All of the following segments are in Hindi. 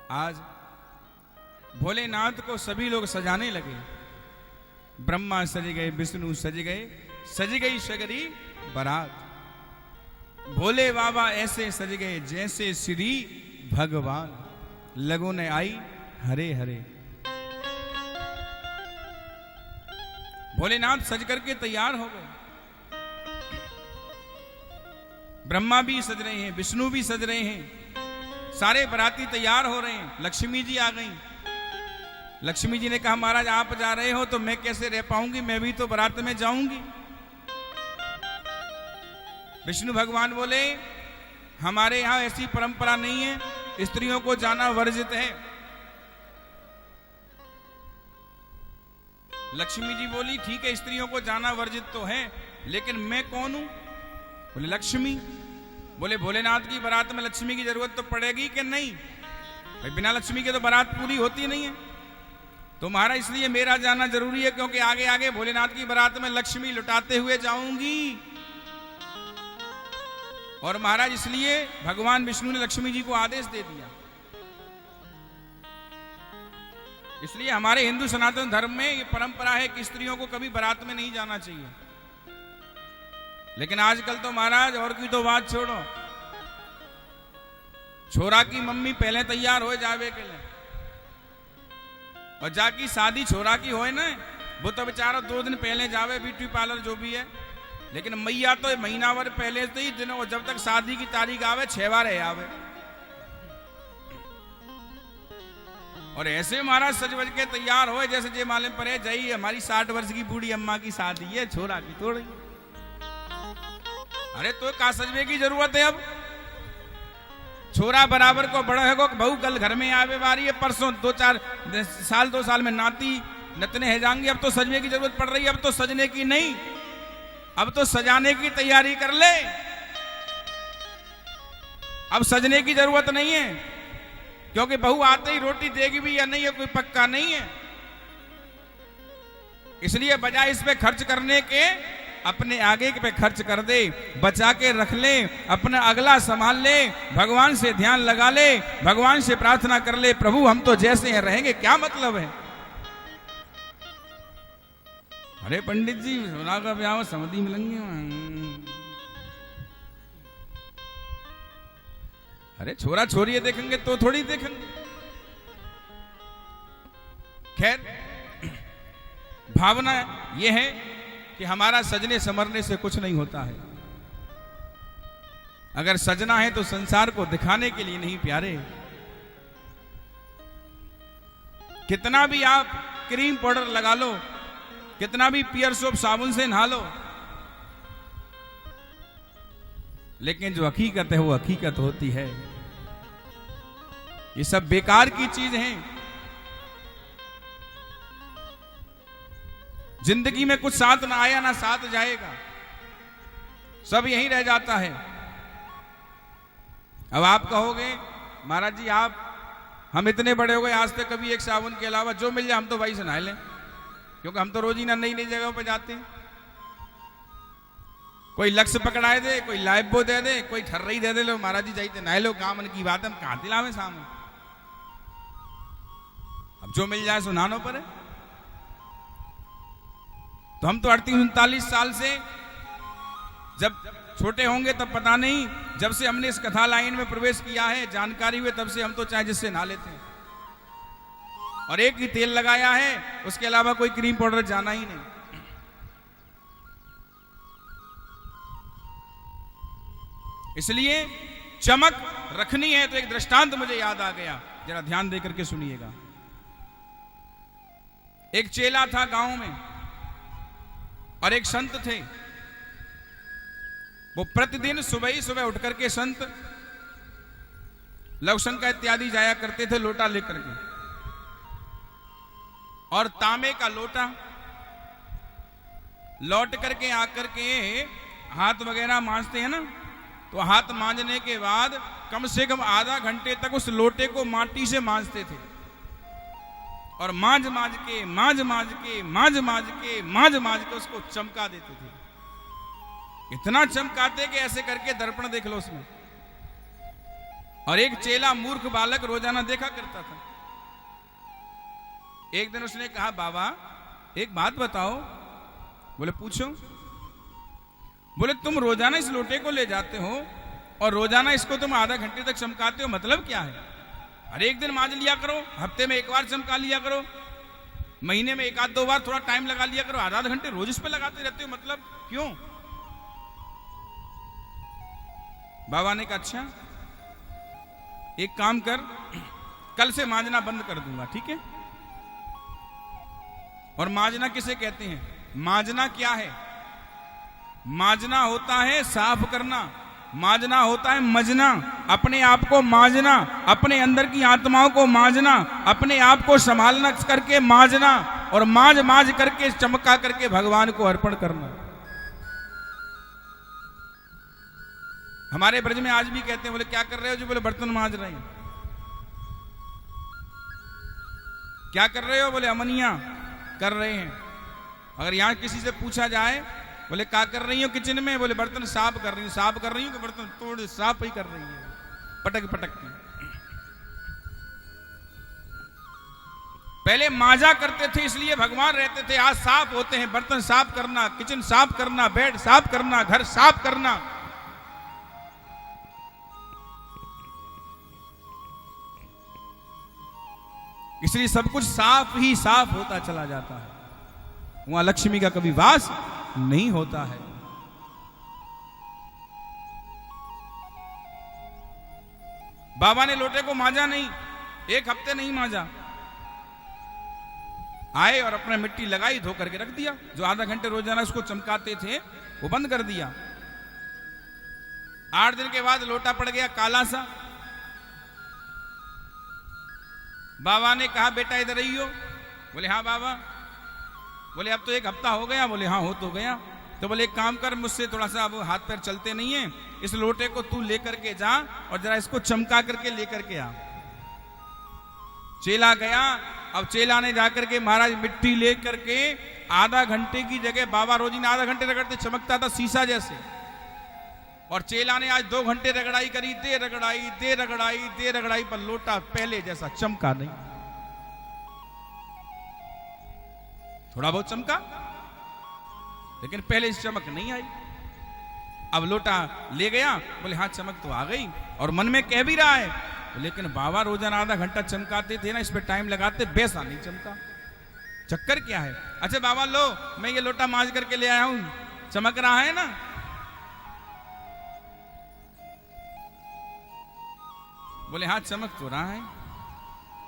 आज भोलेनाथ को सभी लोग सजाने लगे। ब्रह्मा सज गए, विष्णु सज गए, सज गई सगरी बारात। भोले बाबा ऐसे सज गए जैसे श्री भगवान। लगो ने आई हरे हरे। भोलेनाथ सज करके तैयार हो गए। ब्रह्मा भी सज रहे हैं, विष्णु भी सज रहे हैं, सारे बराती तैयार हो रहे हैं। लक्ष्मी जी आ गई। लक्ष्मी जी ने कहा महाराज आप जा रहे हो तो मैं कैसे रह पाऊंगी, मैं भी तो बारात में जाऊंगी। विष्णु भगवान बोले हमारे यहां ऐसी परंपरा नहीं है, स्त्रियों को जाना वर्जित है। लक्ष्मी जी बोली ठीक है स्त्रियों को जाना वर्जित तो है, लेकिन मैं कौन हूं? बोले लक्ष्मी। बोले भोलेनाथ की बारात में लक्ष्मी की जरूरत तो पड़ेगी कि नहीं? भाई बिना लक्ष्मी के तो बारात पूरी होती नहीं है। तो महाराज इसलिए मेरा जाना जरूरी है, क्योंकि आगे आगे भोलेनाथ की बारात में लक्ष्मी लुटाते हुए जाऊंगी। और महाराज इसलिए भगवान विष्णु ने लक्ष्मी जी को आदेश दे दिया। इसलिए हमारे हिंदू सनातन धर्म में ये परंपरा है कि स्त्रियों को कभी बारात में नहीं जाना चाहिए। लेकिन आजकल तो महाराज और की तो बात छोड़ो, छोरा की मम्मी पहले तैयार हो जावे के लिए, और जाकी शादी छोरा की होए ना वो तो बेचारा 2 दिन पहले जावे, ब्यूटी पार्लर जो भी है। लेकिन मैया तो महीना भर पहले से ही दिनों, जब तक शादी की तारीख आवे 6 बार है आवे। और ऐसे महाराज सज बज के तैयार हो जैसे जे मालूम पड़े जाइए हमारी 60 वर्ष की बूढ़ी अम्मा की शादी है, छोरा की थोड़ी। अरे तो का सजवे की जरूरत है? अब छोरा बराबर को बड़ा है को बहू कल घर में आवे वारी है, परसों 2 साल में नाती नतने है जाएंगे। अब तो सजने की जरूरत पड़ रही है, अब तो सजने की नहीं, अब तो सजाने की तैयारी कर ले। अब सजने की जरूरत नहीं है, क्योंकि बहू आते ही रोटी देगी भी या नहीं है कोई पक्का नहीं है। इसलिए बजाय इस पे खर्च करने के अपने आगे पे खर्च कर दे, बचा के रख ले, अपना अगला संभाल ले, भगवान से ध्यान लगा ले, भगवान से प्रार्थना कर ले प्रभु हम तो जैसे हैं रहेंगे, क्या मतलब है? अरे पंडित जी सोना का ब्याह समझी मिलेंगे। अरे छोरा छोरी देखेंगे तो थोड़ी देखेंगे। खैर भावना यह है कि हमारा सजने समरने से कुछ नहीं होता है। अगर सजना है तो संसार को दिखाने के लिए नहीं प्यारे। कितना भी आप क्रीम पाउडर लगा लो, कितना भी पियर सोप साबुन से नहा लो, लेकिन जो हकीकत है वो हकीकत होती है। ये सब बेकार की चीज है। जिंदगी में कुछ साथ ना आया ना साथ जाएगा, सब यहीं रह जाता है। अब आप कहोगे महाराज जी आप हम इतने बड़े हो गए आज तक कभी एक साबुन के अलावा जो मिल जाए हम तो वही से नहा लें, क्योंकि हम तो रोज ही ना नई नई जगहों पे जाते हैं। कोई लक्ष्य पकड़ाए दे, कोई लाइफ दे दे, कोई ठर्रई दे दे, लो महाराज जी जाइए नहा लो, काम की बात है, हम कहां दिलावे सामने। अब जो मिल जाए सो नहानो पर है। तो हम तो 38-39 साल से, जब छोटे होंगे तब पता नहीं, जब से हमने इस कथा लाइन में प्रवेश किया है जानकारी हुए तब से हम तो चाहे जिससे नहा लेते हैं, और एक ही तेल लगाया है, उसके अलावा कोई क्रीम पाउडर जाना ही नहीं। इसलिए चमक रखनी है तो एक दृष्टांत मुझे याद आ गया, जरा ध्यान देकर के सुनिएगा। एक चेला था गांव में और एक संत थे। वो प्रतिदिन सुबह ही सुबह उठ करके संत लवशंका इत्यादि जाया करते थे लोटा लेकर के, और तांबे का लोटा लौट करके आकर के हाथ वगैरह मांजते हैं ना, तो हाथ मांजने के बाद कम से कम आधा घंटे तक उस लोटे को माटी से मांजते थे, और मांज मांज के उसको चमका देते थे। इतना चमकाते कि ऐसे करके दर्पण देख लो उसमें, और एक चेला मूर्ख बालक रोजाना देखा करता था। एक दिन उसने कहा, बाबा एक बात बताओ। बोले पूछो। बोले तुम रोजाना इस लोटे को ले जाते हो और रोजाना इसको तुम आधा घंटे तक चमकाते हो, मतलब क्या है? हर एक दिन मांज लिया करो, हफ्ते में एक बार चमका लिया करो, महीने में एक आध दो बार थोड़ा टाइम लगा लिया करो, आधा घंटे रोज इस पे लगाते रहते हो, मतलब क्यों? बाबा ने कहा अच्छा एक काम कर, कल से मांजना बंद कर दूंगा, ठीक है? और मांजना किसे कहते हैं? मांजना क्या है? मांजना होता है साफ करना, मांजना होता है मजना, अपने आप को मांजना, अपने अंदर की आत्माओं को मांजना, अपने आप को संभालना करके मांजना, और मांज मांज करके चमका करके भगवान को अर्पण करना। हमारे ब्रज में आज भी कहते हैं, बोले क्या कर रहे हो जी? बोले बर्तन मांज रहे हैं। क्या कर रहे हो? बोले अमनिया कर रहे हैं। अगर यहां किसी से पूछा जाए, बोले क्या कर रही हो किचन में? बोले बर्तन साफ कर रही हूं। साफ कर रही हूं कि बर्तन तोड़ साफ ही कर रही है, पटक पटक के। पहले मांजा करते थे इसलिए भगवान रहते थे, आज साफ होते हैं। बर्तन साफ करना, किचन साफ करना, बेड साफ करना, घर साफ करना। इसलिए सब कुछ साफ ही साफ होता चला जाता है, वहां लक्ष्मी का कभी वास नहीं होता है। बाबा ने लोटे को मांजा नहीं, एक हफ्ते नहीं मांजा। आए और अपने मिट्टी लगाई, धो करके रख दिया। जो आधा घंटे रोजाना उसको चमकाते थे वो बंद कर दिया। 8 दिन के बाद लोटा पड़ गया काला सा। बाबा ने कहा बेटा इधर आई हो। बोले हाँ बाबा। बोले अब तो 1 हफ्ता हो गया। बोले हाँ हो तो गया। तो बोले एक काम कर, मुझसे थोड़ा सा अब हाथ पैर चलते नहीं है, इस लोटे को तू लेकर के जा और जरा इसको चमका करके लेकर के आ। चेला गया। अब चेला ने जाकर के महाराज मिट्टी लेकर के आधा घंटे की जगह, बाबा रोजी ने आधा घंटे रगड़ते, चमकता था शीशा जैसे, और चेला ने आज 2 घंटे रगड़ाई करी, दे रगड़ाई, पर लोटा पहले जैसा चमका नहीं। थोड़ा बहुत चमका, लेकिन पहले इस चमक नहीं आई। अब लोटा ले गया। बोले हाँ चमक तो आ गई, और मन में कह भी रहा है, लेकिन बाबा रोजाना आधा घंटा चमकाते थे ना, इस पे टाइम लगाते, वैसा नहीं चमका। चक्कर क्या है? अच्छा बाबा लो, मैं ये लोटा मांज करके ले आया हूं, चमक रहा है ना? बोले हाँ चमक तो रहा है,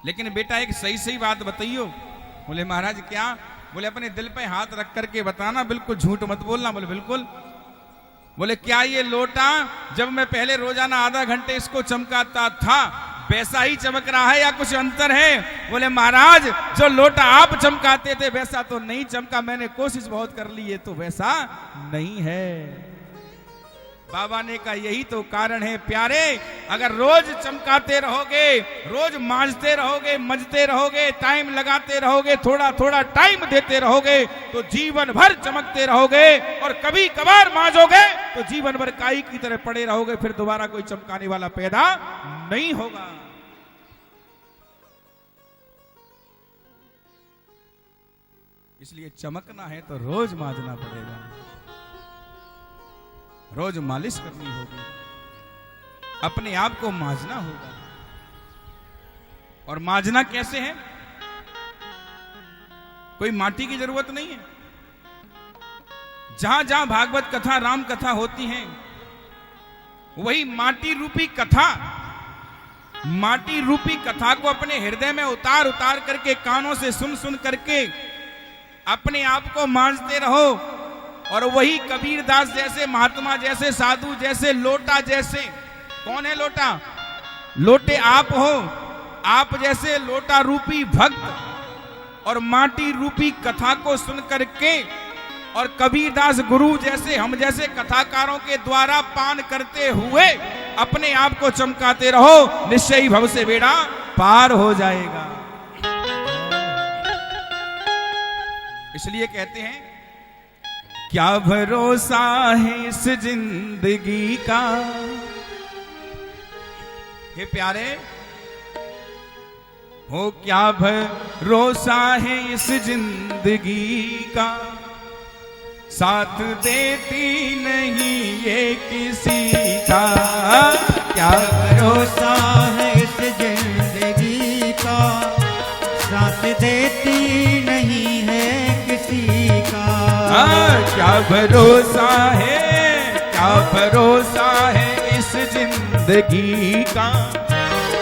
लेकिन बेटा एक सही बात बताइयो। बोले महाराज क्या? बोले अपने दिल पे हाथ रख करके बताना, बिल्कुल झूठ मत बोलना। बोले बिल्कुल। बोले क्या ये लोटा जब मैं पहले रोजाना आधा घंटे इसको चमकाता था वैसा ही चमक रहा है या कुछ अंतर है? बोले महाराज जो लोटा आप चमकाते थे वैसा तो नहीं चमका, मैंने कोशिश बहुत कर ली, ये तो वैसा नहीं है। बाबा ने कहा यही तो कारण है प्यारे, अगर रोज चमकाते रहोगे, रोज मांजते रहोगे, मजते रहोगे, टाइम लगाते रहोगे, थोड़ा थोड़ा टाइम देते रहोगे, तो जीवन भर चमकते रहोगे। और कभी कभार मांजोगे तो जीवन भर काई की तरह पड़े रहोगे, फिर दोबारा कोई चमकाने वाला पैदा नहीं होगा। इसलिए चमकना है तो रोज मांजना पड़ेगा, रोज मालिश करनी होगी, अपने आप को मांजना होगा। और मांजना कैसे है? कोई माटी की जरूरत नहीं है। जहां जहां भागवत कथा, राम कथा होती है, वही माटी रूपी कथा को अपने हृदय में उतार करके, कानों से सुन करके अपने आप को मांजते रहो। और वही कबीरदास जैसे, महात्मा जैसे, साधु जैसे, लोटा जैसे। कौन है लोटा? लोटे आप हो। आप जैसे लोटा रूपी भक्त और माटी रूपी कथा को सुन करके, और कबीरदास गुरु जैसे, हम जैसे कथाकारों के द्वारा पान करते हुए अपने आप को चमकाते रहो, निश्चय ही भव से बेड़ा पार हो जाएगा। इसलिए कहते हैं क्या भरोसा है इस जिंदगी का, हे प्यारे, हो क्या भरोसा है इस जिंदगी का, साथ देती नहीं ये किसी का। क्या भरोसा है इस जिंदगी का, साथ देती नहीं है किसी का। क्या भरोसा है, क्या भरोसा है इस जिंदगी का,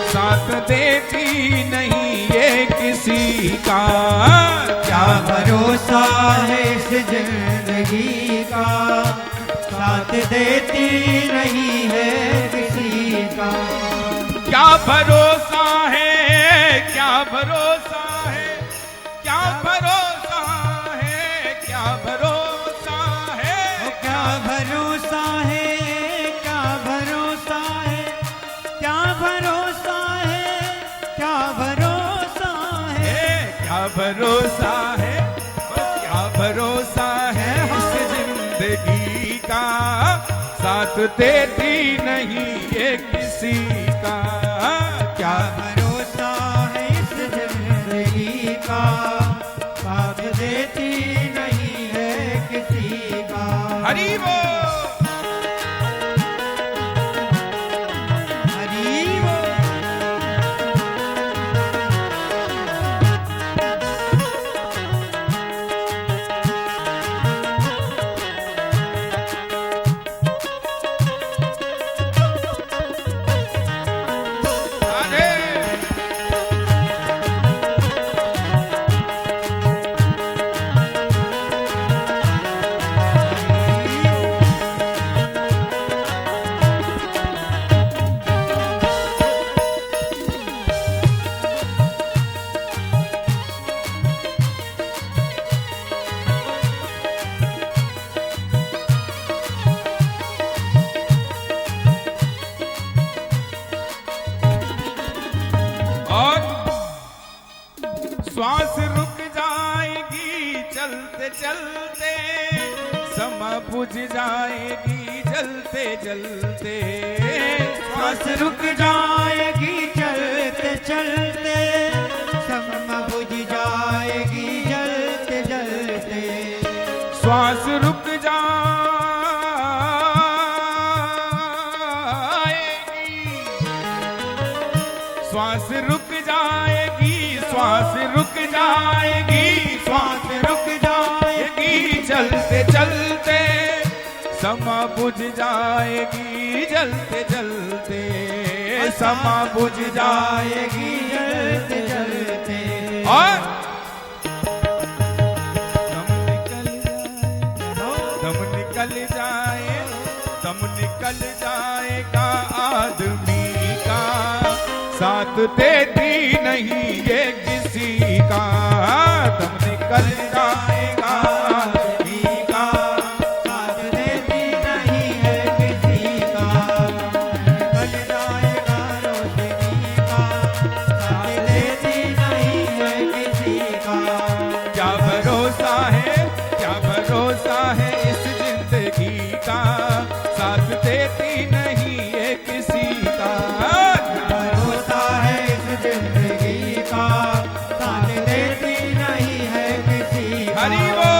साथ देती नहीं ये किसी का। क्या भरोसा है इस जिंदगी का, साथ देती नहीं है किसी का। क्या भरोसा है, क्या भरोसा है, क्या भरोसा है, क्या भरोसा है, क्या भरोसा है, क्या भरोसा है, क्या भरोसा है, क्या भरोसा है, क्या भरोसा है, क्या भरोसा है इस जिंदगी का, साथ देती नहीं ये किसी का। क्या भरोसा है इस जिंदगी का, साथ देती नहीं है किसी का। हरि बोल, हरि बोल। राधे। और श्वास रुक जाएगी चलते चलते, समय बुझ जाएगी जलते जलते। श्वास रुक जाएगी चलते चलते, समय बुझ जाएगी जलते जलते। श्वास रुक जाएगी, श्वास रुक जाएगी, श्वास रुक जाएगी, श्वास रुक जाएगी चलते चलते, समा बुझ जाएगी जलते जलते, समा बुझ जाएगी जलते जलते। और दम निकल जाएगा आदमी का, साथ देती नहीं ये किसी का। दम निकल जाएगा आदमी का, साथ देती नहीं है किसी का। निकल जाएगा रोशनी का, साथ देती नहीं है किसी का। क्या भरोसा है, क्या भरोसा है इस जिंदगी का, साथ देती नहीं ये किसी का। भरोसा है इस जिंदगी का, साथ देती नहीं है किसी का। हरि बोल।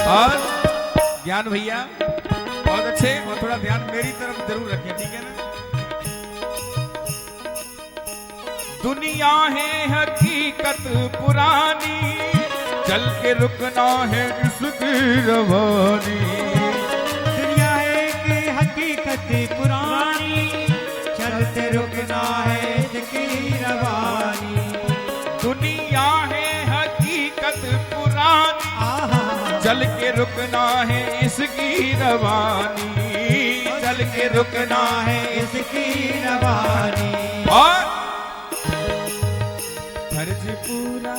और ज्ञान भैया बहुत अच्छे, और थोड़ा ध्यान मेरी तरफ जरूर रखें, ठीक है ना। दुनिया है हकीकत पुरानी, चल के रुकना है इसकी रवानी। दुनिया है कि हकीकत पुरानी, चलते रुकना है इसकी रवानी। दुनिया है हकीकत पुरानी, आहा चल के रुकना है इसकी रवानी। चल के रुकना है इसकी रवानी। और फर्ज पूरा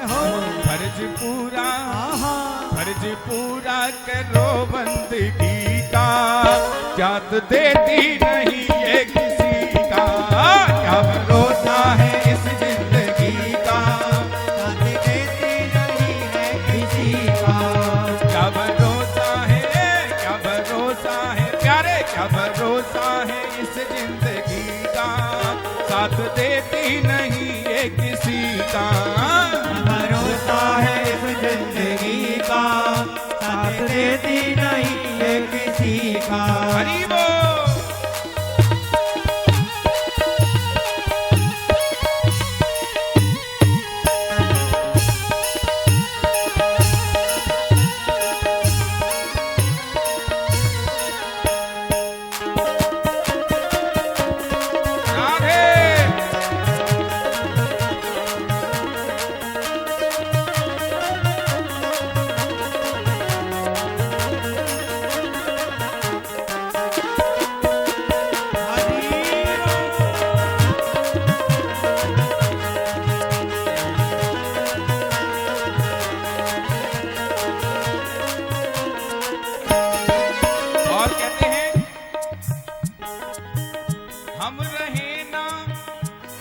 हो फर्ज पूरा आहा फर्ज पूरा करो बंदगी का, याद देती नहीं ये किसी का। क्या भरोसा है इस जिंदगी का, साथ देती नहीं है किसी का। क्या भरोसा है प्यारे, क्या भरोसा है इस जिंदगी का, साथ देती नहीं ये किसी का। भरोसा है इस जिंदगी का, साथ देती नहीं है किसी का। हरि बोल। हम रहे ना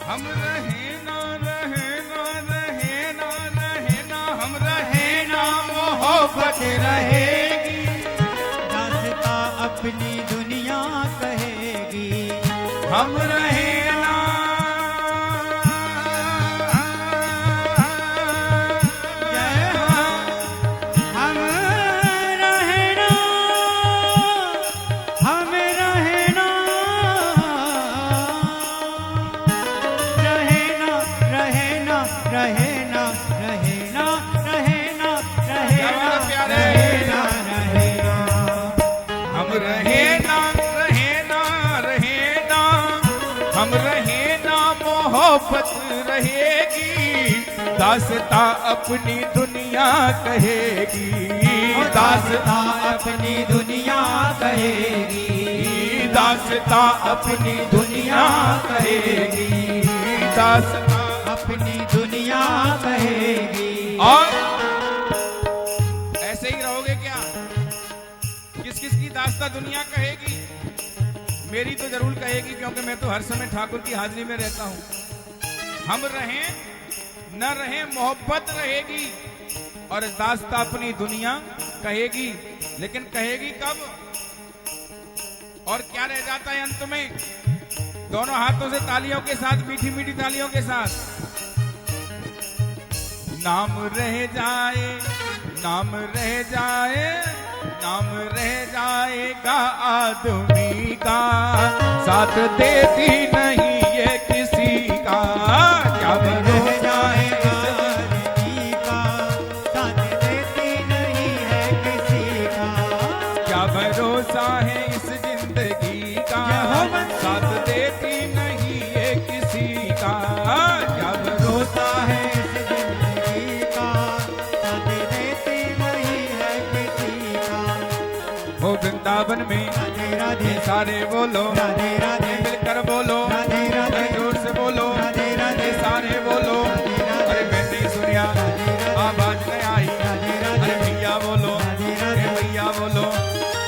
हम रहे ना रहे ना रहे ना रहे ना हम रहे ना मोहब्बत रहेगी। दास्तां अपनी दुनिया कहेगी। हम रहे ना हम रहना हम रहना रहना रहना रहना रहना रहना रहना प्यारे। रहना रहना हम रहे ना रहे ना रहे ना हम रहे ना मोहब्बत रहेगी। दास्तां अपनी दुनिया कहेगी। दास्तां अपनी दुनिया कहेगी। दास्तां अपनी दुनिया कहेगी। दास्तां अपनी दुनिया कहेगी। और ऐसे ही रहोगे क्या? किस किस की दास्तां दुनिया कहेगी? मेरी तो जरूर कहेगी, क्योंकि मैं तो हर समय ठाकुर की हाजिरी में रहता हूं। हम रहें न रहें मोहब्बत रहेगी और दास्तां अपनी दुनिया कहेगी। लेकिन कहेगी कब और क्या रह जाता है अंत में? दोनों हाथों से तालियों के साथ, मीठी मीठी तालियों के साथ, नाम रह जाए नाम रह जाए नाम रह जाएगा आदमी का, साथ देती नहीं ये किसी का। क्या रह जाए आदमी का, साथ देती नहीं है किसी का। क्या भरोसा है इस जिंदगी का, साथ देती नहीं ये किसी का। क्या भरोसा है इस जिंदगी का, साथ देती नहीं है किसी का। वो वृंदावन में राधे राधे सारे बोलो, राधे राधे मिलकर बोलो, राधे राधे जोर से बोलो, राधे राधे सारे बोलो। अरे मैं नहीं सुनिया, आवाज नहीं आई। अरे भैया बोलो, अरे भैया बोलो,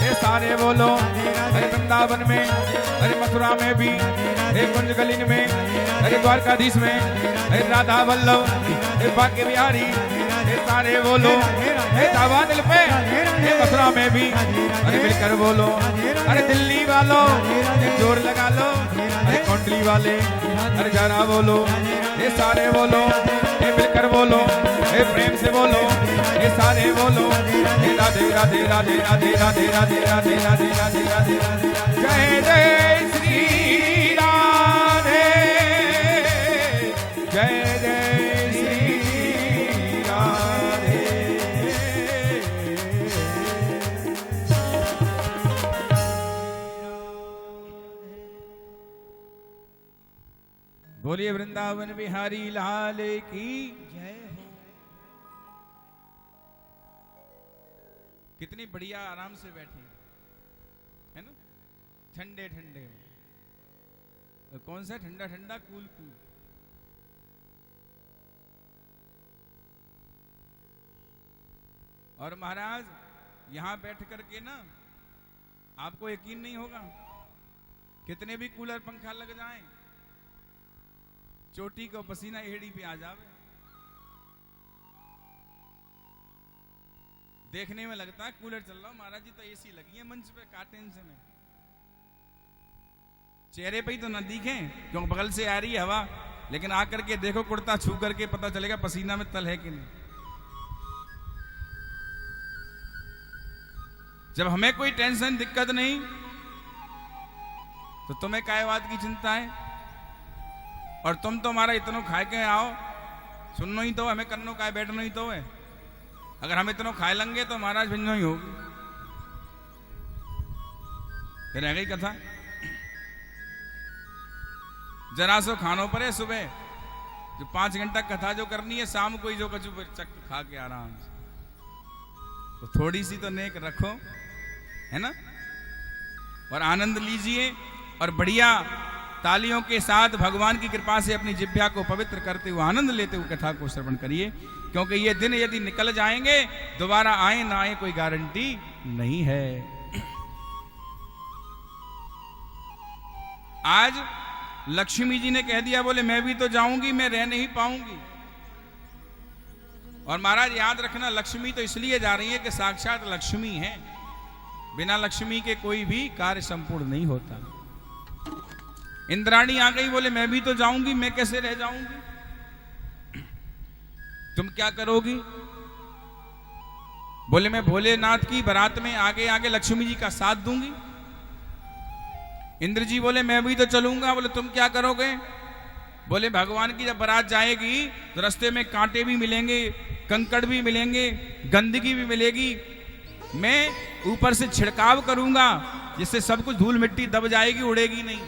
ये सारे बोलो। अरे वृंदावन में, अरे मथुरा में भी, अरे कुंज गलीन में, अरे द्वारकाधीश में, अरे राधा वल्लभ, अरे बांके बिहारी, ये सारे बोलो। अरे धावा दिल पे, ये मथुरा में भी, अरे मिलकर बोलो। अरे दिल्ली वालों, जोर लगा लो। अरे कौंडली वाले, अरे जरा बोलो, ये सारे बोलो, ये मिलकर बोलो, ये प्रेम से बोलो, ये सारे बोलो। ये राधे राधे राधे राधे राधे राधे राधे राधे राधे राधे राधे। जय जय श्री राधे, जय जय श्री राधे। बोलिए वृंदावन बिहारी लाल की जय हो। कितनी बढ़िया आराम से बैठी है ना, ठंडे ठंडे में। तो कौन सा ठंडा ठंडा, कूल कूल। और महाराज यहां बैठ करके ना आपको यकीन नहीं होगा, कितने भी कूलर पंखा लग जाएं, चोटी को पसीना एड़ी पे आ जावे। देखने में लगता है कूलर चल रहा, महाराज जी तो एसी लगी है मंच पे, का टेंशन है। चेहरे पे ही तो न दिखे क्यों, बगल से आ रही है हवा, लेकिन आकर के देखो कुर्ता छू करके पता चलेगा पसीना में तल है कि नहीं। जब हमें कोई टेंशन दिक्कत नहीं तो तुम्हें काय बात की चिंता है। और तुम तो हमारा इतना खाए के आओ, सुनना ही तो हमें, करनो काय बैठना ही तो है। अगर हम इतना खाए लेंगे तो महाराज भिन्न ही होगी। फिर रह गई कथा, जरा सो खानों पर है सुबह जो 5 घंटा कथा जो करनी है, शाम को ही जो कचू चक खा के आराम से, तो थोड़ी सी तो नेक रखो, है ना। और आनंद लीजिए और बढ़िया तालियों के साथ भगवान की कृपा से अपनी जिह्वा को पवित्र करते हुए, आनंद लेते हुए कथा को श्रवण करिए, क्योंकि ये दिन यदि निकल जाएंगे दोबारा आए ना आए कोई गारंटी नहीं है। आज लक्ष्मी जी ने कह दिया, बोले मैं भी तो जाऊंगी, मैं रह नहीं पाऊंगी। और महाराज याद रखना, लक्ष्मी तो इसलिए जा रही है कि साक्षात लक्ष्मी है, बिना लक्ष्मी के कोई भी कार्य संपूर्ण नहीं होता। इंद्राणी आ गई, बोले मैं भी तो जाऊंगी, मैं कैसे रह जाऊंगी, तुम क्या करोगी। बोले मैं भोलेनाथ की बारात में आगे आगे लक्ष्मी जी का साथ दूंगी। इंद्र जी बोले मैं भी तो चलूंगा। बोले तुम क्या करोगे। बोले भगवान की जब बारात जाएगी तो रास्ते में कांटे भी मिलेंगे, कंकड़ भी मिलेंगे, गंदगी भी मिलेगी, मैं ऊपर से छिड़काव करूंगा जिससे सब कुछ धूल मिट्टी दब जाएगी, उड़ेगी नहीं।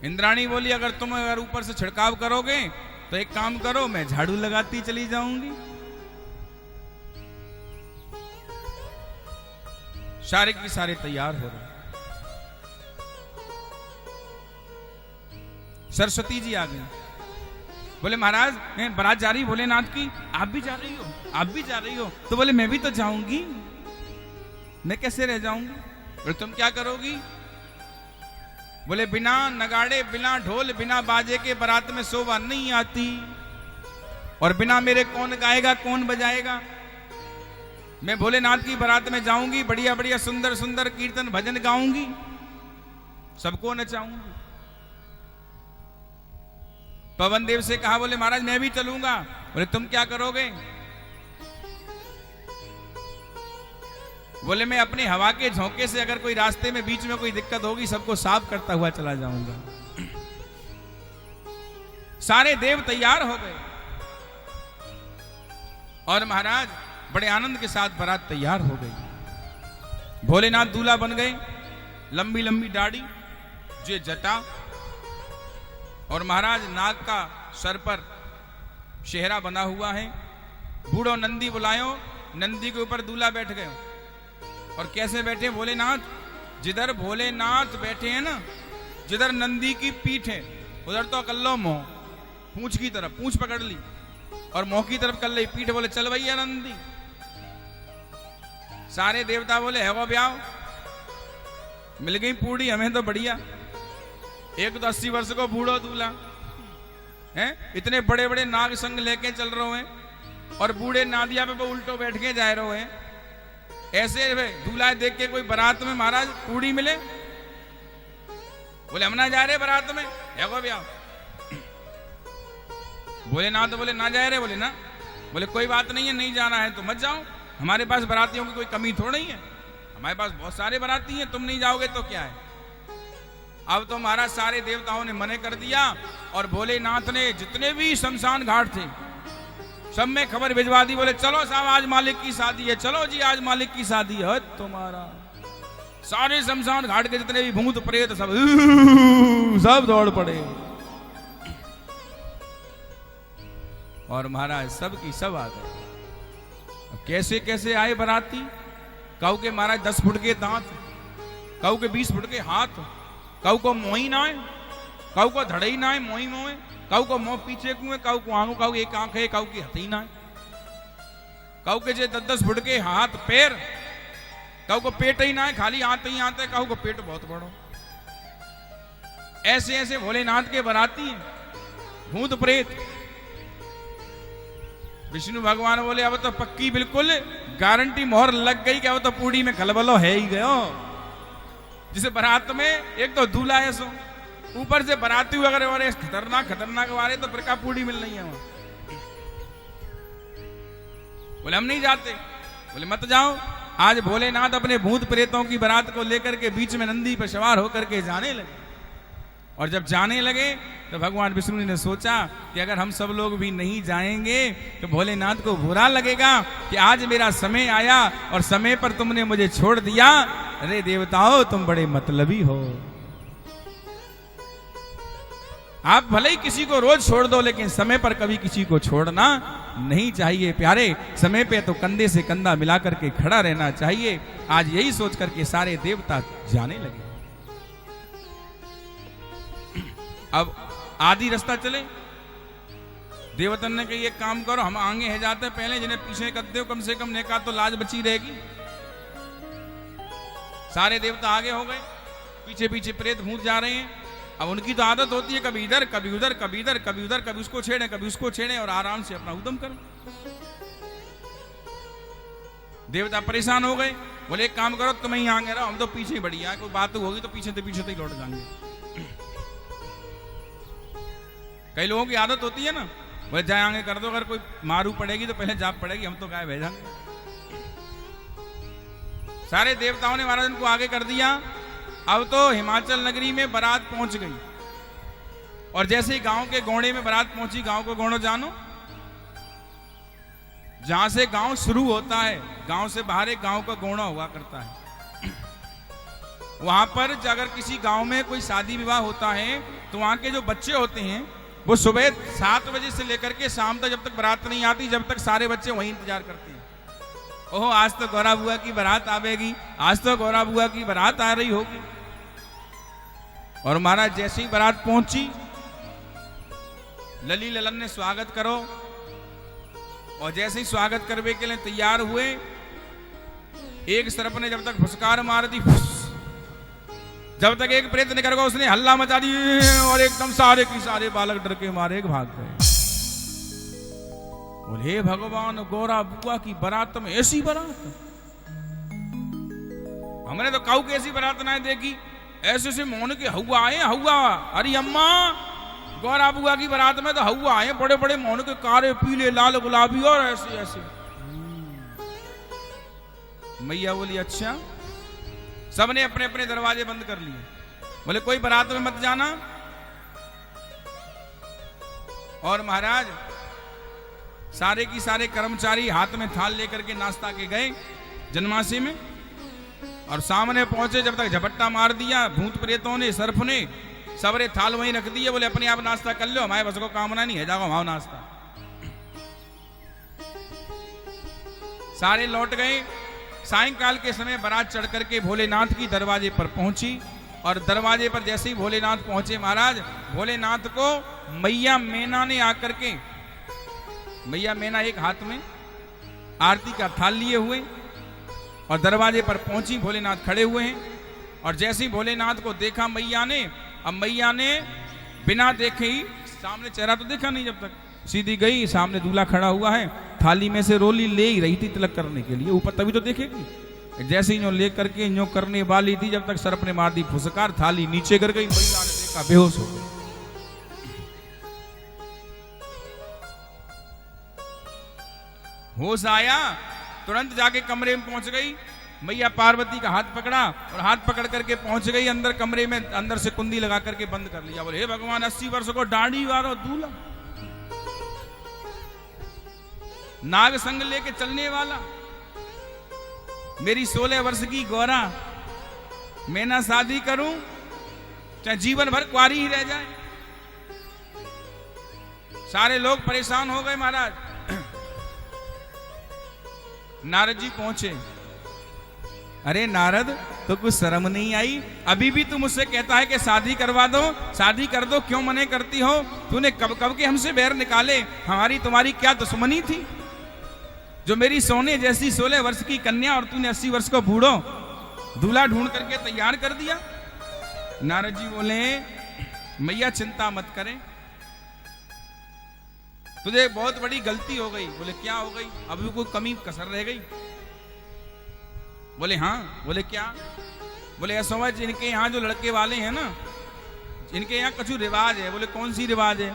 इंद्राणी बोली अगर तुम ऊपर से छिड़काव करोगे तो एक काम करो, मैं झाड़ू लगाती चली जाऊंगी। सारे की सारे तैयार हो रहे। सरस्वती जी आ गई, बोले महाराज मैं बारात जा रही भोलेनाथ की, आप भी जा रही हो, आप भी जा रही हो। तो बोले मैं भी तो जाऊंगी, मैं कैसे रह जाऊंगी। बोले तुम क्या करोगी। बोले बिना नगाड़े, बिना ढोल, बिना बाजे के बारात में शोभा नहीं आती, और बिना मेरे कौन गाएगा कौन बजाएगा। मैं भोलेनाथ की बारात में जाऊंगी, बढ़िया बढ़िया सुंदर सुंदर कीर्तन भजन गाऊंगी, सबको नचाऊंगी। पवन देव से कहा, बोले महाराज मैं भी चलूंगा। बोले तुम क्या करोगे। बोले मैं अपनी हवा के झोंके से अगर कोई रास्ते में बीच में कोई दिक्कत होगी सबको साफ करता हुआ चला जाऊंगा। सारे देव तैयार हो गए और महाराज बड़े आनंद के साथ बारात तैयार हो गई। भोलेनाथ दूल्हा बन गए, लंबी लंबी दाढ़ी, जे जटा, और महाराज नाग का सर पर शेहरा बना हुआ है। बूढ़ो नंदी बुलायो, नंदी के ऊपर दूल्हा बैठ गए। और कैसे बैठे भोलेनाथ, जिधर भोलेनाथ बैठे हैं ना, जिधर नंदी की पीठ है उधर तो अकल्लो मोह, पूंछ की तरफ पूंछ पकड़ ली और मोह की तरफ कर ली पीठ। बोले चल भैया नंदी। सारे देवता बोले है वो ब्याह, मिल गई पूड़ी हमें तो बढ़िया। एक तो 80 वर्ष को बूढ़ो दूल्हा है, इतने बड़े बड़े नाग संग लेके चल रहे हैं और बूढ़े नादिया पे उल्टो बैठ के जा रहे हैं। ऐसे दूल्हा देख के कोई बारात में महाराज पूड़ी मिले। बोले हम ना जा रहे बारात में, है वो ब्याह। बोले ना, तो बोले ना जा रहे। बोले ना, बोले कोई बात नहीं है, नहीं जाना है तो मत जाओ, हमारे पास बारातियों की कोई कमी थोड़ी नहीं है, हमारे पास बहुत सारे बाराती हैं, तुम नहीं जाओगे तो क्या है। अब तो महाराज सारे देवताओं ने मने कर दिया और भोलेनाथ ने जितने भी शमशान घाट थे सब में खबर भिजवा दी। बोले चलो साहब आज मालिक की शादी है, चलो जी आज मालिक की शादी है। तुम्हारा सारे शमशान घाट के जितने भी भूत प्रेत सब दौड़ पड़े। और महाराज सब की सब आ गए। कैसे कैसे आए बराती? कऊ के महाराज 10 फुट के दांत, कऊ के 20 फुट के हाथ, कऊ को मोही ना है, कऊ को धड़ई ना है, मोही मोहे, कऊ को मोह पीछे कुएं, कऊ को आंखों, कऊ एक आंख है, कऊ की हथी ना है, कऊ के जे 10-10 फुट के हाथ पैर, कऊ को पेट ही ना है, खाली आते ही आते, कऊ को पेट बहुत बड़ो। ऐसे ऐसे भोलेनाथ के बराती हैं, भूत प्रेत। विष्णु भगवान बोले अब तो पक्की बिल्कुल गारंटी मोहर लग गई कि अब तो पूड़ी में खलबलो है ही गयो। जिसे बारात में एक तो दूल्हा है सो, ऊपर से बराती हुए अगर और खतरनाक खतरनाक वाले तो फिर का पूड़ी मिल रही है वहां। बोले हम नहीं जाते। बोले मत जाओ। आज भोलेनाथ अपने भूत प्रेतों की बारात को लेकर के बीच में नंदी पर सवार होकर के जाने लगे। और जब जाने लगे तो भगवान विष्णु ने सोचा कि अगर हम सब लोग भी नहीं जाएंगे तो भोलेनाथ को बुरा लगेगा कि आज मेरा समय आया और समय पर तुमने मुझे छोड़ दिया। अरे देवताओं तुम बड़े मतलबी हो। आप भले ही किसी को रोज छोड़ दो लेकिन समय पर कभी किसी को छोड़ना नहीं चाहिए प्यारे। समय पे तो कंधे से कंधा मिला करके खड़ा रहना चाहिए। आज यही सोच करके सारे देवता जाने लगे। अब आधी रास्ता चले, देवतन ने कही एक काम करो, हम आगे है जाते हैं पहले, जिन्हें पीछे कर दो, कम से कम नेका तो लाज बची रहेगी। सारे देवता आगे हो गए, पीछे पीछे प्रेत भूत जा रहे हैं। अब उनकी तो आदत होती है कभी इधर कभी उधर, कभी इधर कभी उधर, कभी उसको छेड़े कभी उसको छेड़े और आराम से अपना उद्यम करें। देवता परेशान हो गए। बोले एक काम करो, तुम ही आगे रहो, हम तो पीछे बढ़िया, कोई बात होगी तो पीछे से ही लौट जाएंगे। कई लोगों की आदत होती है ना, बोले जाए आगे कर दो, अगर कोई मारू पड़ेगी तो पहले जाप पड़ेगी, हम तो गाय भेजाएंगे। सारे देवताओं ने महाराज को आगे कर दिया। अब तो हिमाचल नगरी में बारात पहुंच गई। और जैसे ही गांव के गोड़े में बारात पहुंची, गांव को गोड़ो जानो, जहां से गांव शुरू होता है, गांव से बाहर एक गांव का गोड़ा हुआ करता है। वहां पर अगर किसी गांव में कोई शादी विवाह होता है तो वहां के जो बच्चे होते हैं वो सुबह 7 बजे से लेकर के शाम तक, जब तक बारात नहीं आती, जब तक सारे बच्चे वहीं इंतजार करते हैं। ओहो आज तो गौरा बुआ की बारात आवेगी, आज तो गौरा बुआ की बारात आ रही होगी। और महाराज जैसे ही बारात पहुंची, लली ललन ने स्वागत करो, और जैसे ही स्वागत करने के लिए तैयार हुए, एक सर्प ने जब तक फुसकार मार दी, जब तक एक प्रेत निकल गया उसने हल्ला मचा दी और एकदम सारे की सारे बालक डर के मारे भाग गए। बोले भगवान, गौरा बुआ की बारात में ऐसी बारात, हमने तो काऊ की ऐसी बारात ना देखी। ऐसे ऐसे मोहन के हवा आए, हवा, अरे अम्मा गौरा बुआ की बारात में तो हवा आए, बड़े बड़े मोहन के, काले पीले लाल गुलाबी और ऐसे ऐसे। मैया बोली अच्छा। सबने अपने अपने दरवाजे बंद कर लिए। बोले कोई बारात में मत जाना। और महाराज सारे की सारे कर्मचारी हाथ में थाल लेकर के नाश्ता के गए जनमासी में, और सामने पहुंचे, जब तक झपट्टा मार दिया भूत प्रेतों ने, सर्प ने, सबरे थाल वहीं रख दिए। बोले अपने आप नाश्ता कर लो, हमारे बस को कामना नहीं है, जाओ वहां नाश्ता। सारे लौट गए। सायंकाल के समय बारात चढ़ करके भोलेनाथ की दरवाजे पर पहुंची, और दरवाजे पर जैसे ही भोलेनाथ पहुंचे महाराज, भोलेनाथ को मैया मैना ने आकर के, मैया मैना एक हाथ में आरती का थाल लिए हुए और दरवाजे पर पहुंची। भोलेनाथ खड़े हुए हैं, और जैसे ही भोलेनाथ को देखा मैया ने, अब मैया ने बिना देखे ही, सामने चेहरा तो देखा नहीं, जब तक सीधी गई, सामने दूल्हा खड़ा हुआ है, थाली में से रोली ले ही रही थी तिलक करने के लिए, ऊपर तभी तो देखेगी। जैसे ही ले करके यूं करने वाली थी, जब तक सर्प ने मार दी फुसकार, थाली नीचे कर गई, महिला ने देखा बेहोश हो गई। होश आया, तुरंत जाके कमरे में पहुंच गई। मैया पार्वती का हाथ पकड़ा और हाथ पकड़ करके पहुंच गई अंदर कमरे में, अंदर से कुंडी लगा करके बंद कर लिया। बोले हे भगवान, 80 वर्ष को दाढ़ी वाला दूल्हा, नाग संग लेके चलने वाला, मेरी 16 वर्ष की गौरा, मैं ना शादी करूं चाहे जीवन भर कुंवारी ही रह जाए। सारे लोग परेशान हो गए महाराज। नारद जी पहुंचे। अरे नारद, तो कुछ शर्म नहीं आई? अभी भी तू मुझसे कहता है कि शादी करवा दो, शादी कर दो, क्यों मने करती हो? तूने कब कब के हमसे बैर निकाले? हमारी तुम्हारी क्या दुश्मनी थी जो मेरी सोने जैसी 16 वर्ष की कन्या और तूने 80 वर्ष को बूढ़ो दूल्हा ढूंढ करके तैयार कर दिया? नारद जी बोले, मैया चिंता मत करें, तुझे बहुत बड़ी गलती हो गई। बोले क्या हो गई? अभी कोई कमी कसर रह गई? बोले हाँ। बोले क्या? बोले ऐसा हुआ जिनके यहाँ जो लड़के वाले हैं ना, इनके यहाँ कुछ रिवाज है। बोले कौन सी रिवाज है?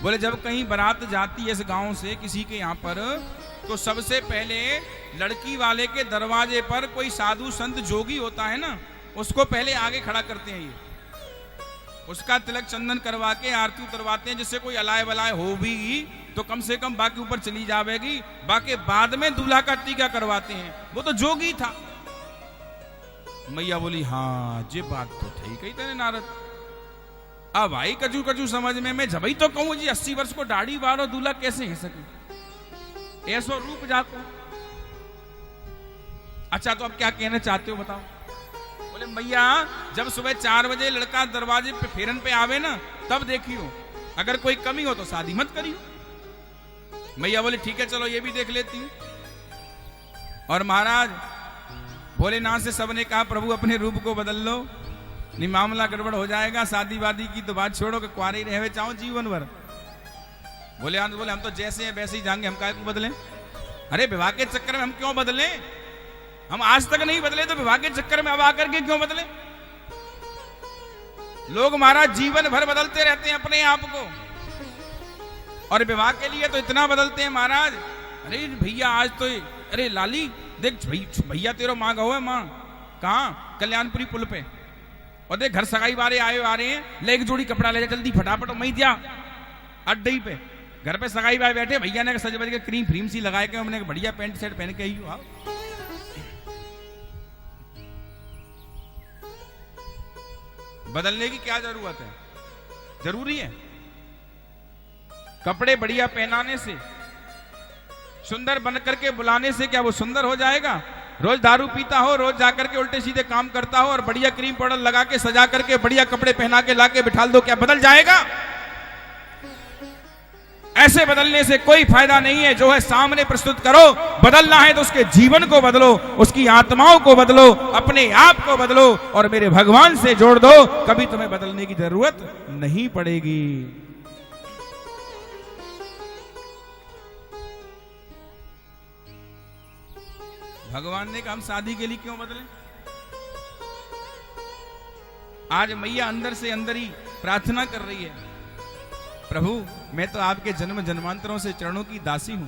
बोले जब कहीं बारात जाती है इस गांव से किसी के यहाँ पर, तो सबसे पहले लड़की वाले के दरवाजे पर कोई साधु संत जोगी होता है ना, उसको पहले आगे खड़ा करते हैं। ये उसका तिलक चंदन करवा के आरती उतरवाते हैं, जिससे कोई अलाय वलाय हो भी तो कम से कम बाकी ऊपर चली जाएगी। बाकी बाद में दूल्हा का टीका करवाते हैं। वो तो जोगी था। मैया बोली हाँ ये बात तो ठीक है तेरे नारद। अब भाई कचू कचू समझ में मैं जब ही तो कहूं जी 80 वर्ष को दाढ़ी बार और दूल्हा कैसे है सके, ऐसो रूप जाको। अच्छा तो अब क्या कहना चाहते हो बताओ? बोले मैया जब सुबह 4 बजे लड़का दरवाजे पे फेरन पे आवे ना, तब देखियो, अगर कोई कमी हो तो शादी मत करियो। मैया बोले ठीक है चलो ये भी देख लेती हूं। और महाराज भोलेनाथ से सबने कहा प्रभु अपने रूप को बदल लो, नहीं मामला गड़बड़ हो जाएगा। शादी वादी की तो बात छोड़ो कि कुंवारे रहे चाहो जीवन भर। बोले हम तो जैसे हैं वैसे ही जाएंगे, हम काहे को बदलें? अरे विवाह के चक्कर में हम क्यों बदलें? हम आज तक नहीं बदले तो विवाह के चक्कर में अब आकर के क्यों बदले? लोग महाराज जीवन भर बदलते रहते हैं अपने आप को, और विवाह के लिए तो इतना बदलते हैं महाराज। अरे भैया आज तो, अरे लाली देख भैया तेरा माँ गहो है, माँ कहाँ? कल्याणपुरी पुल पे। और देख घर सगाई वाले आए आ रहे हैं, ले एक जोड़ी कपड़ा ले जा जल्दी फटाफट। मैं दिया अड्डे पे घर पे सगाई वाले बैठे, भैया ने सज बज के क्रीम फ्रीम सी लगाए के, हमने बढ़िया पैंट शर्ट पहन के आई हो। बदलने की क्या जरूरत है? जरूरी है? कपड़े बढ़िया पहनाने से, सुंदर बन करके बुलाने से क्या वो सुंदर हो जाएगा? रोज दारू पीता हो, रोज जाकर के उल्टे सीधे काम करता हो और बढ़िया क्रीम पाउडर लगा के सजा करके बढ़िया कपड़े पहना के लाके बिठाल दो, क्या बदल जाएगा? ऐसे बदलने से कोई फायदा नहीं है। जो है सामने प्रस्तुत करो। बदलना है तो उसके जीवन को बदलो, उसकी आत्माओं को बदलो, अपने आप को बदलो और मेरे भगवान से जोड़ दो। कभी तुम्हें बदलने की जरूरत नहीं पड़ेगी। भगवान ने कहा हम शादी के लिए क्यों बदले? आज मैया अंदर से अंदर ही प्रार्थना कर रही है, प्रभु मैं तो आपके जन्म जन्मांतरों से चरणों की दासी हूं,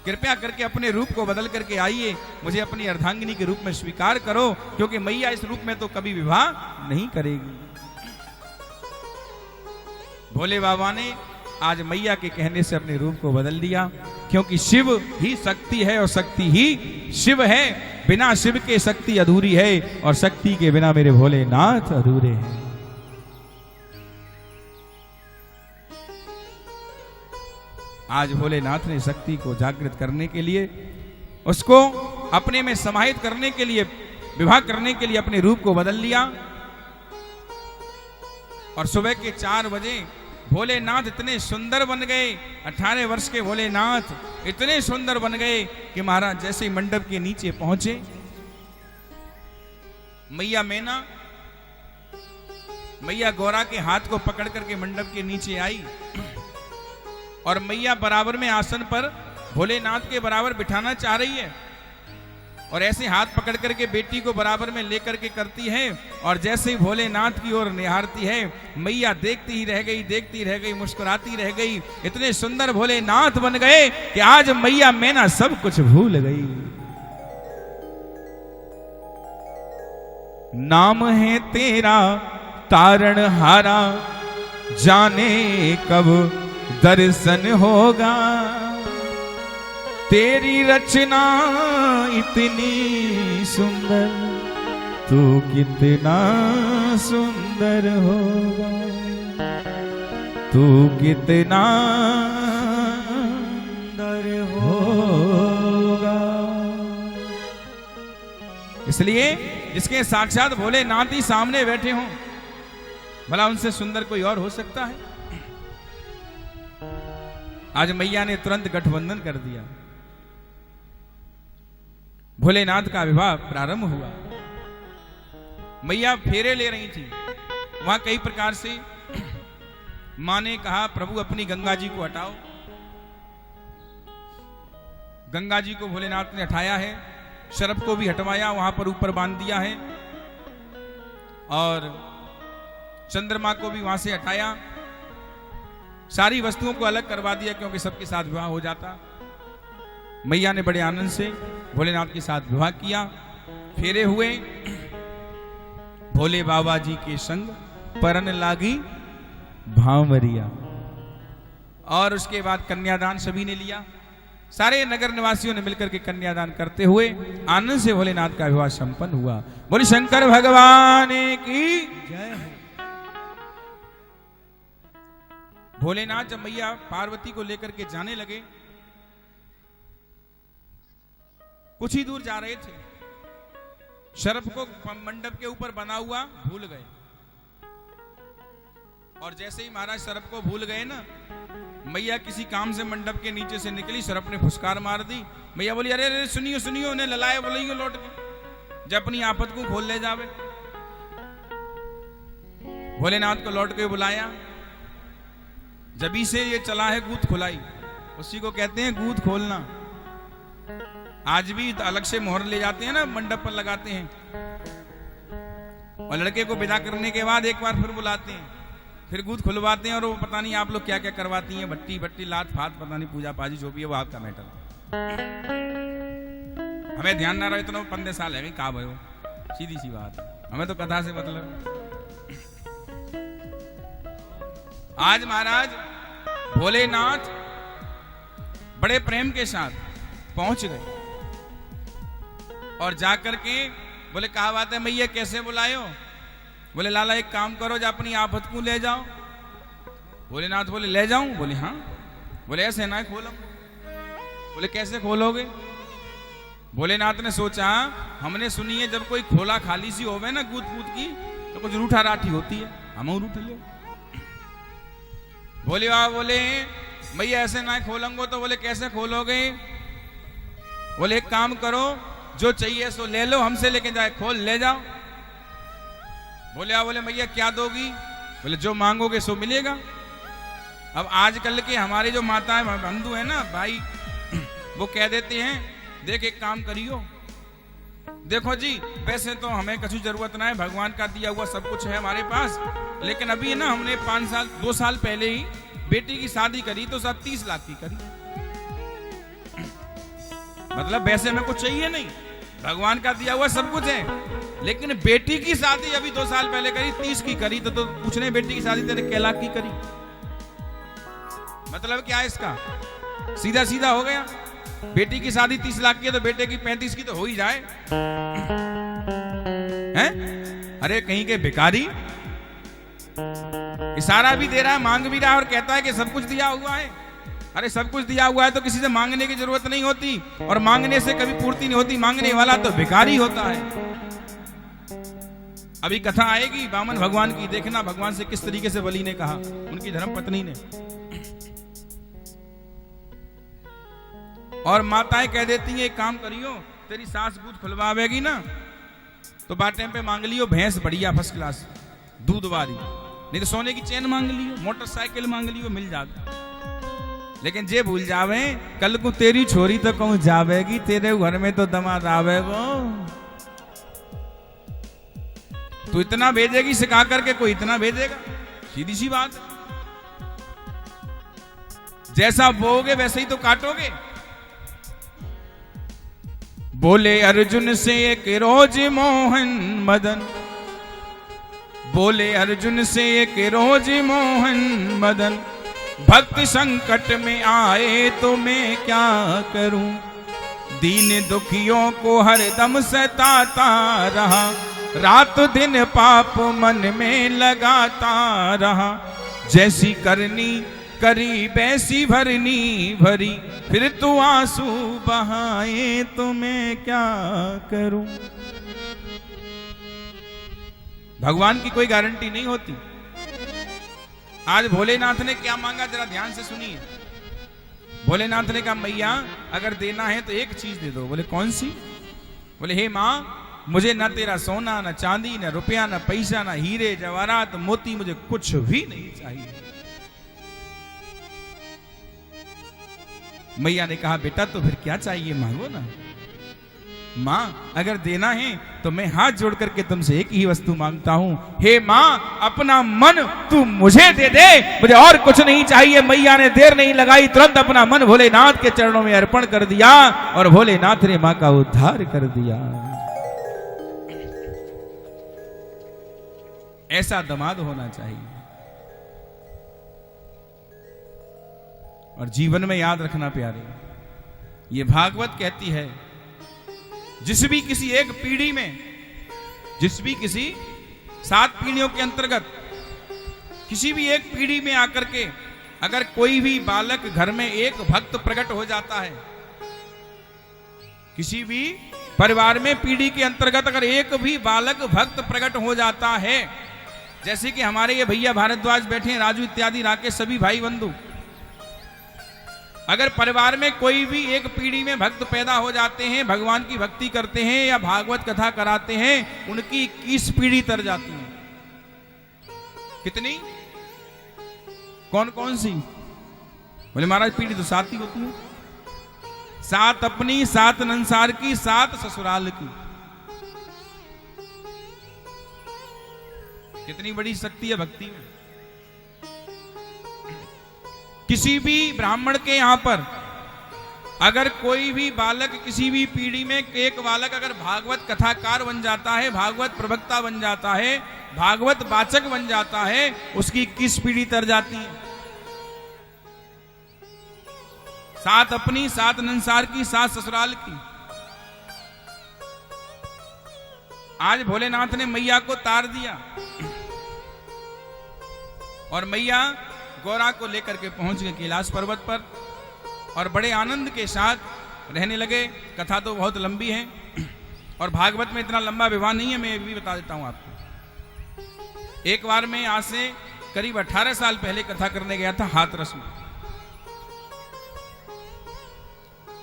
कृपया करके अपने रूप को बदल करके आइए, मुझे अपनी अर्धांगिनी के रूप में स्वीकार करो, क्योंकि मैया इस रूप में तो कभी विवाह नहीं करेगी। भोले बाबा ने आज मैया के कहने से अपने रूप को बदल दिया, क्योंकि शिव ही शक्ति है और शक्ति ही शिव है। बिना शिव के शक्ति अधूरी है और शक्ति के बिना मेरे भोलेनाथ अधूरे हैं। आज भोलेनाथ ने शक्ति को जागृत करने के लिए, उसको अपने में समाहित करने के लिए, विवाह करने के लिए अपने रूप को बदल लिया। और सुबह के 4 बजे भोलेनाथ इतने सुंदर बन गए। 18 वर्ष के भोलेनाथ इतने सुंदर बन गए कि महाराज जैसे ही मंडप के नीचे पहुंचे, मैया मैना, मैया गौरा के हाथ को पकड़ करके मंडप के नीचे आई और मैया बराबर में आसन पर भोलेनाथ के बराबर बिठाना चाह रही है और ऐसे हाथ पकड़ करके बेटी को बराबर में लेकर के करती है। और जैसे ही भोलेनाथ की ओर निहारती है, मैया देखती ही रह गई, देखती रह गई, मुस्कुराती रह गई। इतने सुंदर भोलेनाथ बन गए कि आज मैया मैना सब कुछ भूल गई। नाम है तेरा तारणहारा, जाने कब दर्शन होगा, तेरी रचना इतनी सुंदर, तू कितना सुंदर होगा, तू कितना सुंदर होगा। इसलिए जिसके साक्षात भोलेनाथ ही सामने बैठे हों, भला उनसे सुंदर कोई और हो सकता है? आज मैया ने तुरंत गठबंधन कर दिया, भोलेनाथ का विवाह प्रारंभ हुआ। मैया फेरे ले रही थी, वहां कई प्रकार से मां ने कहा प्रभु अपनी गंगा जी को हटाओ। गंगा जी को भोलेनाथ ने हटाया है, शरभ को भी हटवाया, वहां पर ऊपर बांध दिया है, और चंद्रमा को भी वहां से हटाया, सारी वस्तुओं को अलग करवा दिया, क्योंकि सबके साथ विवाह हो जाता। मैया ने बड़े आनंद से भोलेनाथ के साथ विवाह किया, फेरे हुए, भोले बाबा जी के संग परन लागी भांवरिया, और उसके बाद कन्यादान सभी ने लिया। सारे नगर निवासियों ने मिलकर के कन्यादान करते हुए आनंद से भोलेनाथ का विवाह संपन्न हुआ। बोले शंकर भगवान की जय हो। भोलेनाथ जब मैया पार्वती को लेकर के जाने लगे, कुछ ही दूर जा रहे थे, शरभ को मंडप के ऊपर बना हुआ भूल गए, और जैसे ही महाराज शरभ को भूल गए ना, मैया किसी काम से मंडप के नीचे से निकली, शरभ ने फुसकार मार दी। मैया बोली अरे अरे सुनियो सुनियो, उन्हें ललाए बोलियो लौट के, जब अपनी आफत को खोल ले जावे। भोलेनाथ को लौट के बुलाया, जबी से ये चला है गूथ खुलाई, उसी को कहते हैं गूथ खोलना। आज भी अलग से मोहर ले जाते हैं ना, मंडप पर लगाते हैं, और लड़के को विदा करने के बाद एक बार फिर बुलाते हैं, फिर गूथ खुलवाते हैं, और वो पता नहीं आप लोग क्या क्या करवाती हैं, भट्टी भट्टी लात फात, पता नहीं पूजा पाजी जो भी है वो आपका मैटर। हमें ध्यान ना रहे इतना 15 साल है कहा भयो, सीधी सी बात, हमें तो कथा से मतलब। आज महाराज भोलेनाथ बड़े प्रेम के साथ पहुंच गए, और जाकर के बोले कहा बात है मैया कैसे बुलायो? बोले लाला एक काम करो, जा अपनी आफत को ले जाओ। भोलेनाथ बोले ले जाऊं? बोले हाँ। बोले ऐसे ना खोलो। बोले कैसे खोलोगे? भोलेनाथ ने सोचा हमने सुनी है जब कोई खोला खाली सी होवे ना गूद कूद की, तो कुछ रूठा राठी होती है, हम रूठ ले। बोले वाह, बोले मैया ऐसे ना खोलूंगो, तो बोले कैसे खोलोगे? बोले एक काम करो, जो चाहिए सो ले लो, हमसे लेके जाए खोल ले जाओ। बोले मैया क्या दोगी? बोले जो मांगोगे सो मिलेगा। अब आजकल के हमारे जो माताएं बंधु है ना भाई, वो कह देते हैं देख एक काम करियो, देखो जी वैसे तो हमें कुछ जरूरत ना है, भगवान का दिया हुआ सब कुछ है हमारे पास, लेकिन अभी ना हमने 2 साल पहले ही बेटी की शादी करी, तो सब 30 लाख की करी। मतलब वैसे में कुछ चाहिए नहीं, भगवान का दिया हुआ सब कुछ है, लेकिन बेटी की शादी अभी 2 साल पहले करी, 30 की करी, तो पूछने बेटी की शादी तेरे कै लाख की करी? मतलब क्या है इसका? सीधा सीधा हो गया, बेटी की शादी 30 लाख की है तो बेटे की 35 की तो हो ही जाए हैं? अरे कहीं के भिखारी इशारा भी दे रहा है, मांग भी रहा है, और कहता है कि सब कुछ दिया हुआ है। अरे सब कुछ दिया हुआ है तो किसी से मांगने की जरूरत नहीं होती, और मांगने से कभी पूर्ति नहीं होती, मांगने वाला तो भिखारी होता है। अभी कथा आएगी वामन भगवान की, देखना भगवान से किस तरीके से बलि ने कहा, उनकी धर्म पत्नी ने। और माताएं कह देती हैं एक काम करियो, तेरी सास दूध खुलवावेगी ना तो बाटे पे मांग लियो भैंस बढ़िया फर्स्ट क्लास दूध वाली, नहीं तो सोने की चेन मांग लियो, मोटरसाइकिल मांग लियो, मिल जाता। लेकिन जे भूल जावे कल को तेरी छोरी तो कहूं जावेगी, तेरे घर में तो दमाद आवेगो। तू इतना भेजेगी सिखा करके, कोई इतना भेजेगा? सीधी सी बात, जैसा बोओगे वैसे ही तो काटोगे। बोले अर्जुन से एक रोज मोहन मदन, बोले अर्जुन से एक रोज मोहन मदन, भक्त संकट में आए तो मैं क्या करूं, दीन दुखियों को हरदम सताता रहा, रात दिन पाप मन में लगाता रहा, जैसी करनी करी वैसी भरनी भरी, फिर तू आंसू बहाए तो मैं क्या करूं। भगवान की कोई गारंटी नहीं होती। आज भोलेनाथ ने क्या मांगा, जरा ध्यान से सुनिए। भोलेनाथ ने कहा मैया अगर देना है तो एक चीज दे दो। बोले कौन सी? बोले हे माँ, मुझे न तेरा सोना, न चांदी, न रुपया, न पैसा, न हीरे जवाहरात मोती, मुझे कुछ भी नहीं चाहिए। मैया ने कहा बेटा तो फिर क्या चाहिए, मांगो ना। माँ अगर देना है तो मैं हाथ जोड़ करके तुमसे एक ही वस्तु मांगता हूं, हे माँ अपना मन तू मुझे दे दे, मुझे और कुछ नहीं चाहिए। मैया ने देर नहीं लगाई, तुरंत अपना मन भोलेनाथ के चरणों में अर्पण कर दिया और भोलेनाथ ने माँ का उद्धार कर दिया। ऐसा दामाद होना चाहिए। और जीवन में याद रखना प्यारे, ये भागवत कहती है जिस भी किसी एक पीढ़ी में, जिस भी किसी 7 पीढ़ियों के अंतर्गत किसी भी एक पीढ़ी में आकर के अगर कोई भी बालक घर में एक भक्त प्रकट हो जाता है, किसी भी परिवार में पीढ़ी के अंतर्गत अगर एक भी बालक भक्त प्रकट हो जाता है, जैसे कि हमारे ये भैया भारद्वाज बैठे हैं, राजू इत्यादि, राकेश, सभी भाई बंधु, अगर परिवार में कोई भी एक पीढ़ी में भक्त पैदा हो जाते हैं, भगवान की भक्ति करते हैं या भागवत कथा कराते हैं, उनकी 21 पीढ़ी तर जाती है। कितनी? कौन कौन सी? बोले महाराज पीढ़ी तो 7 ही होती है, 7 अपनी, 7 संसार की, 7 ससुराल की। कितनी बड़ी शक्ति है भक्ति में। किसी भी ब्राह्मण के यहां पर अगर कोई भी बालक किसी भी पीढ़ी में एक बालक अगर भागवत कथाकार बन जाता है, भागवत प्रवक्ता बन जाता है, भागवत वाचक बन जाता है, उसकी 21 पीढ़ी तर जाती है। 7 अपनी, 7 संसार की, 7 ससुराल की। आज भोलेनाथ ने मैया को तार दिया और मैया गौरा को लेकर के पहुंच गए कैलाश पर्वत पर और बड़े आनंद के साथ रहने लगे। कथा तो बहुत लंबी है और भागवत में इतना लंबा विवाह नहीं है, मैं ये भी बता देता हूं आपको। एक बार मैं आज से करीब 18 साल पहले कथा करने गया था हाथरस में,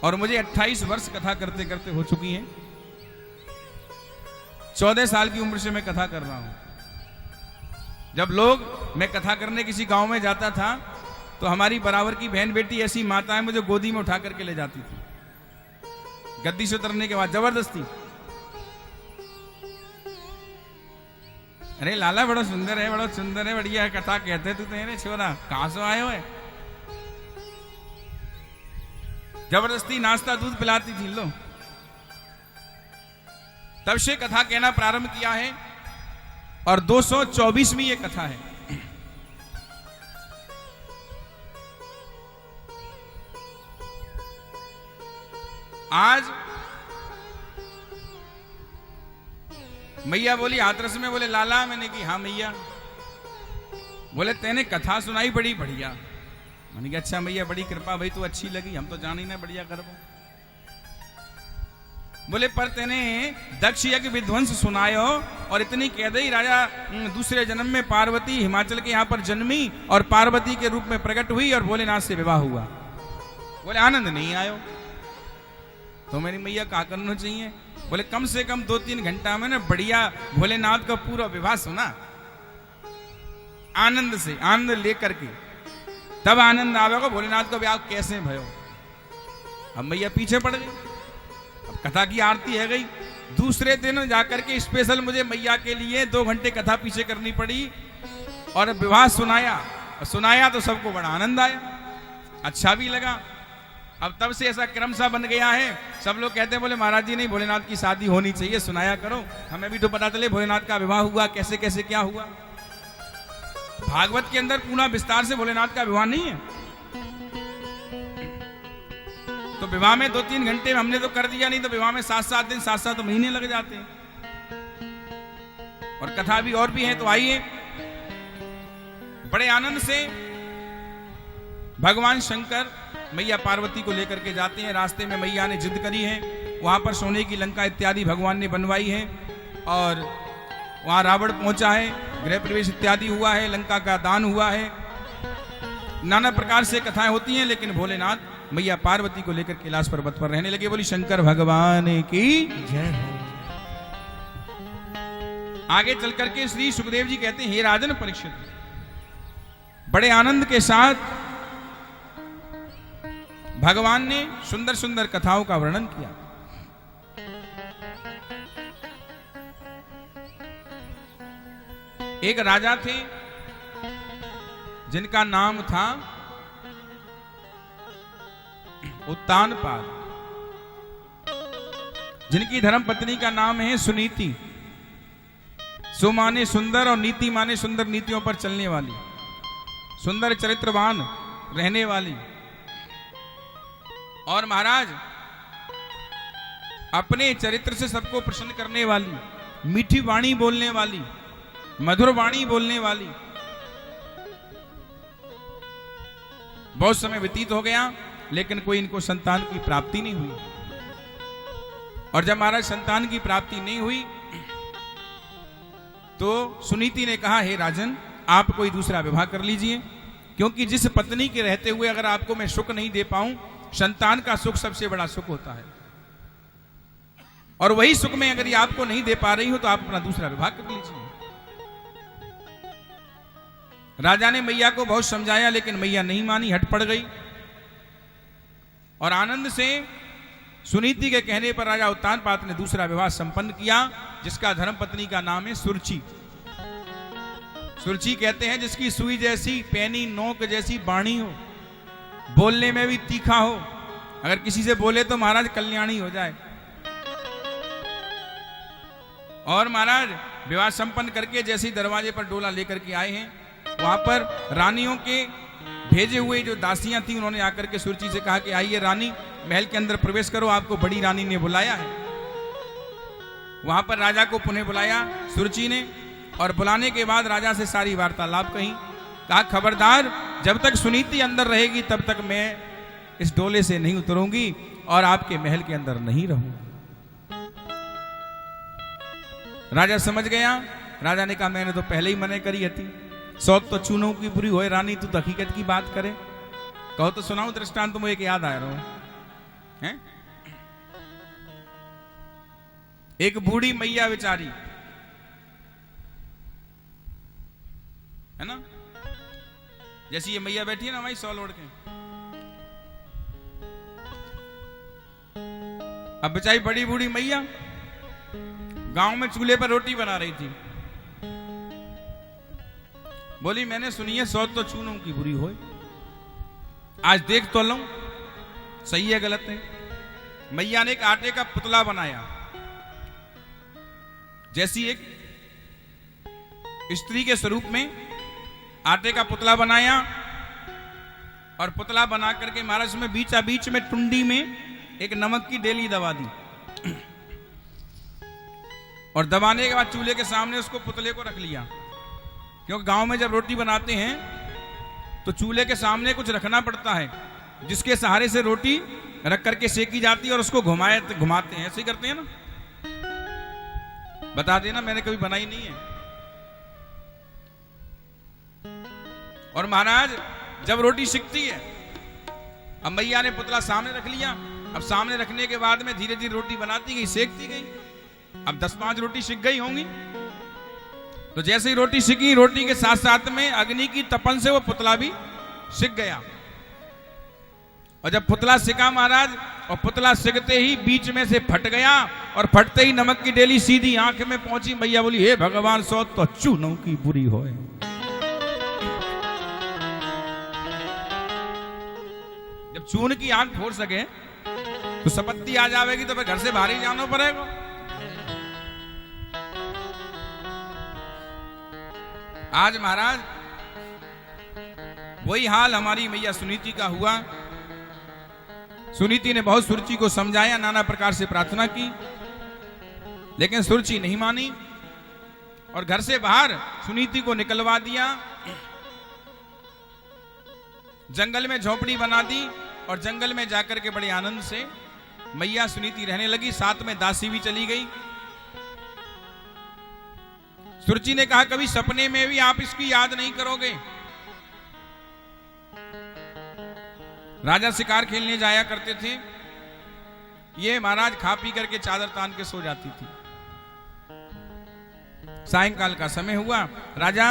और मुझे 28 वर्ष कथा करते करते हो चुकी हैं। 14 साल की उम्र से मैं कथा कर रहा हूं। जब मैं कथा करने किसी गांव में जाता था तो हमारी बराबर की बहन बेटी ऐसी माताएं मुझे गोदी में उठा करके ले जाती थी गद्दी से उतरने के बाद जबरदस्ती। अरे लाला बड़ा सुंदर है, बड़ा सुंदर है, बढ़िया कथा कहते तू तेरे छोरा, कहां से आए हो? जबरदस्ती नाश्ता दूध पिलाती थी। लो तब से कथा कहना प्रारंभ किया है और 224वीं ये कथा है। आज मैया बोली हाथरस में, बोले लाला, मैंने की हाँ मैया। बोले तेने कथा सुनाई बड़ी बढ़िया। मैंने कहा अच्छा मैया बड़ी कृपा भाई, तू अच्छी लगी, हम तो जान ही ना बढ़िया करबो। बोले पर तेने दक्ष यज्ञ विध्वंस सुनायो और इतनी कह दई राजा दूसरे जन्म में पार्वती हिमाचल के यहाँ पर जन्मी और पार्वती के रूप में प्रकट हुई और भोलेनाथ से विवाह हुआ। बोले आनंद नहीं आयो तो मेरी मैया क्या करना चाहिए? बोले कम से कम 2-3 घंटा में ना बढ़िया भोलेनाथ का पूरा विवाह सुना, आनंद से, आनंद लेकर के, तब आनंद आवेगा भोलेनाथ का विवाह कैसे भयो। अब मैया पीछे पड़ गई। अब कथा की आरती है गई। दूसरे दिन जाकर के स्पेशल मुझे मैया के लिए 2 घंटे कथा पीछे करनी पड़ी और विवाह सुनाया तो सबको बड़ा आनंद आया, अच्छा भी लगा। अब तब से ऐसा क्रम सा बन गया है, सब लोग कहते हैं बोले महाराज जी नहीं, भोलेनाथ की शादी होनी चाहिए, सुनाया करो, हमें भी तो पता चले भोलेनाथ का विवाह हुआ कैसे कैसे क्या हुआ। भागवत के अंदर पूरा विस्तार से भोलेनाथ का विवाह नहीं है। तो विवाह में 2-3 घंटे हमने तो कर दिया, नहीं तो विवाह में 7-7 दिन 7-7 महीने लग जाते हैं। और कथा भी और भी है, तो आइए। बड़े आनंद से भगवान शंकर मैया पार्वती को लेकर के जाते हैं। रास्ते में मैया ने जिद करी है, वहां पर सोने की लंका इत्यादि भगवान ने बनवाई है, और वहां रावण पहुंचा है, गृह प्रवेश इत्यादि हुआ है, लंका का दान हुआ है, नाना प्रकार से कथाएं होती हैं। लेकिन भोलेनाथ मैया पार्वती को लेकर कैलाश पर्वत पर रहने लगे। बोली शंकर भगवान की जय हो। आगे चल करके श्री सुखदेव जी कहते हैं, हे राजन परीक्षित, बड़े आनंद के साथ भगवान ने सुंदर सुंदर कथाओं का वर्णन किया। एक राजा थे जिनका नाम था उत्तानपाद, जिनकी धर्म पत्नी का नाम है सुनीति। सु माने सुंदर और नीति माने सुंदर नीतियों पर चलने वाली, सुंदर चरित्रवान रहने वाली। और महाराज अपने चरित्र से सबको प्रसन्न करने वाली, मीठी वाणी बोलने वाली, मधुर वाणी बोलने वाली। बहुत समय व्यतीत हो गया, लेकिन कोई इनको संतान की प्राप्ति नहीं हुई। और जब महाराज संतान की प्राप्ति नहीं हुई, तो सुनीति ने कहा, हे राजन, आप कोई दूसरा विवाह कर लीजिए, क्योंकि जिस पत्नी के रहते हुए अगर आपको मैं सुख नहीं दे पाऊं, संतान का सुख सबसे बड़ा सुख होता है, और वही सुख में अगर ये आपको नहीं दे पा रही हो, तो आप अपना दूसरा विवाह कर लीजिए। राजा ने मैया को बहुत समझाया, लेकिन मैया नहीं मानी, हट पड़ गई। और आनंद से सुनीति के कहने पर राजा उत्तानपाद ने दूसरा विवाह संपन्न किया, जिसका धर्मपत्नी का नाम है सुरुचि। सुरुचि कहते हैं जिसकी सुई जैसी पैनी नोक जैसी वाणी हो, बोलने में भी तीखा हो, अगर किसी से बोले तो महाराज कल्याणी हो जाए। और महाराज विवाह संपन्न करके जैसे ही दरवाजे पर डोला लेकर के आए हैं, वहां पर रानियों के भेजे हुए जो दासियां थी, उन्होंने आकर के सुरुचि से कहा कि आइए रानी, महल के अंदर प्रवेश करो, आपको बड़ी रानी ने बुलाया है। वहां पर राजा को पुनः बुलाया सुरुचि ने, और बुलाने के बाद राजा से सारी वार्तालाप कही। कहा, खबरदार, जब तक सुनीति अंदर रहेगी तब तक मैं इस डोले से नहीं उतरूंगी और आपके महल के अंदर नहीं रहूंगी। राजा समझ गया। राजा ने कहा, मैंने तो पहले ही मना करी थी, शौक तो चूनों की बुरी होए रानी, तू तो हकीकत की बात करे। कहो तो सुनाऊं दृष्टांत, तो मुझे एक याद आ रहा है। एक बूढ़ी मैया बेचारी, है ना, जैसी ये मैया बैठी है ना हमारी सॉल ओढ़ के, अब बेचारी बड़ी बूढ़ी मैया गांव में चूल्हे पर रोटी बना रही थी। बोली, मैंने सुनी है सौ तो चूनों की बुरी होए, आज देख तो लूं सही है गलत है। मैया ने एक आटे का पुतला बनाया, जैसी एक स्त्री के स्वरूप में आटे का पुतला बनाया, और पुतला बना करके महाराज में बीचा बीच में टुंडी में एक नमक की डेली दबा दी, और दबाने के बाद चूल्हे के सामने उसको पुतले को रख लिया। क्योंकि गांव में जब रोटी बनाते हैं तो चूल्हे के सामने कुछ रखना पड़ता है, जिसके सहारे से रोटी रख करके सेकी जाती है, और उसको घुमाते हैं, ऐसे ही करते हैं ना। बता देना, मैंने कभी बनाई नहीं है। और महाराज जब रोटी सिकती है, अब मैया ने पुतला सामने रख लिया, अब सामने रखने के बाद में धीरे धीरे रोटी बनाती गई, सेकती गई। अब 10-5 रोटी सिक गई होंगी, तो जैसे ही रोटी सिकी, रोटी के साथ साथ में अग्नि की तपन से वो पुतला भी सिक गया। और जब पुतला सिका महाराज, और पुतला सिकते ही बीच में से फट गया, और फटते ही नमक की डेली सीधी आंख में पहुंची। मैया बोली, हे भगवान, सौ तो चूनों की बुरी होए। जब चून की आंख फोड़ सके तो सपत्ती आ जाएगी, तो फिर घर से बाहर ही जाना पड़ेगा। आज महाराज वही हाल हमारी मैया सुनीति का हुआ। सुनीति ने बहुत सुरुचि को समझाया, नाना प्रकार से प्रार्थना की, लेकिन सुरुचि नहीं मानी। और घर से बाहर सुनीति को निकलवा दिया। जंगल में झोपड़ी बना दी और जंगल में जाकर के बड़े आनंद से मैया सुनीति रहने लगी। साथ में दासी भी चली गई। सुरुचि ने कहा, कभी सपने में भी आप इसकी याद नहीं करोगे। राजा शिकार खेलने जाया करते थे। ये महाराज खा पी करके चादर तान के सो जाती थी। सायंकाल का समय हुआ। राजा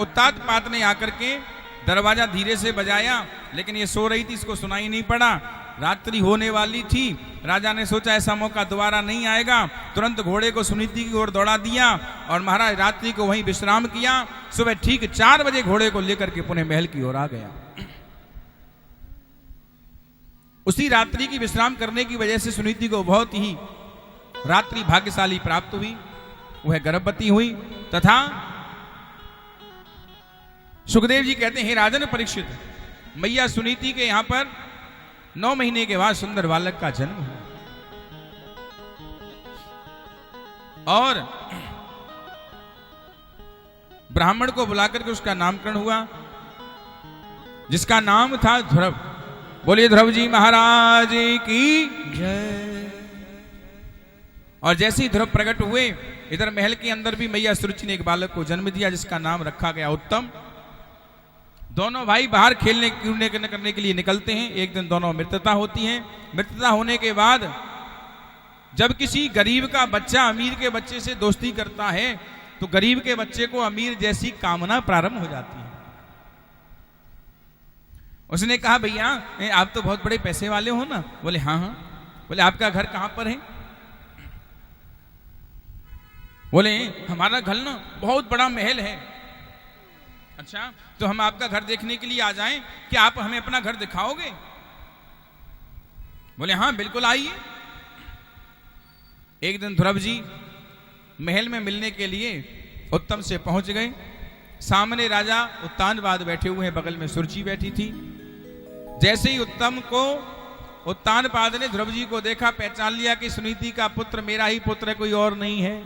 उत्तात पात ने आकर के दरवाजा धीरे से बजाया, लेकिन ये सो रही थी, इसको सुनाई नहीं पड़ा। रात्रि होने वाली थी। राजा ने सोचा ऐसा मौका दोबारा नहीं आएगा। तुरंत घोड़े को सुनीति की ओर दौड़ा दिया और महाराज रात्रि को वहीं विश्राम किया। सुबह ठीक 4 बजे घोड़े को लेकर के पुनः महल की ओर आ गया। उसी रात्रि की विश्राम करने की वजह से सुनीति को बहुत ही रात्रि भाग्यशाली प्राप्त हुई। वह गर्भवती हुई तथा सुखदेव जी कहते हैं, हे राजन परीक्षित, मैया सुनीति के यहां पर 9 महीने के बाद सुंदर बालक का जन्म हुआ और ब्राह्मण को बुलाकर के उसका नामकरण हुआ, जिसका नाम था ध्रुव। बोलिए ध्रुव जी महाराज की जय। और जैसे ही ध्रुव प्रकट हुए, इधर महल के अंदर भी मैया सुरुचि ने एक बालक को जन्म दिया, जिसका नाम रखा गया उत्तम। दोनों भाई बाहर खेलने कूदने करने के लिए निकलते हैं। एक दिन दोनों मृतता होती है। मृतता होने के बाद जब किसी गरीब का बच्चा अमीर के बच्चे से दोस्ती करता है, तो गरीब के बच्चे को अमीर जैसी कामना प्रारंभ हो जाती है। उसने कहा, भैया आप तो बहुत बड़े पैसे वाले हो ना? बोले हाँ हाँ। बोले आपका घर कहां पर है? बोले हमारा घर ना बहुत बड़ा महल है। अच्छा, तो हम आपका घर देखने के लिए आ जाएं, क्या आप हमें अपना घर दिखाओगे? बोले हाँ बिल्कुल आइए। एक दिन ध्रुव जी महल में मिलने के लिए उत्तम से पहुंच गए। सामने राजा उत्तानपाद बैठे हुए हैं, बगल में सुरुचि बैठी थी। जैसे ही उत्तम को उत्तानपाद ने ध्रुव जी को देखा, पहचान लिया कि सुनीति का पुत्र मेरा ही पुत्र है, कोई और नहीं है।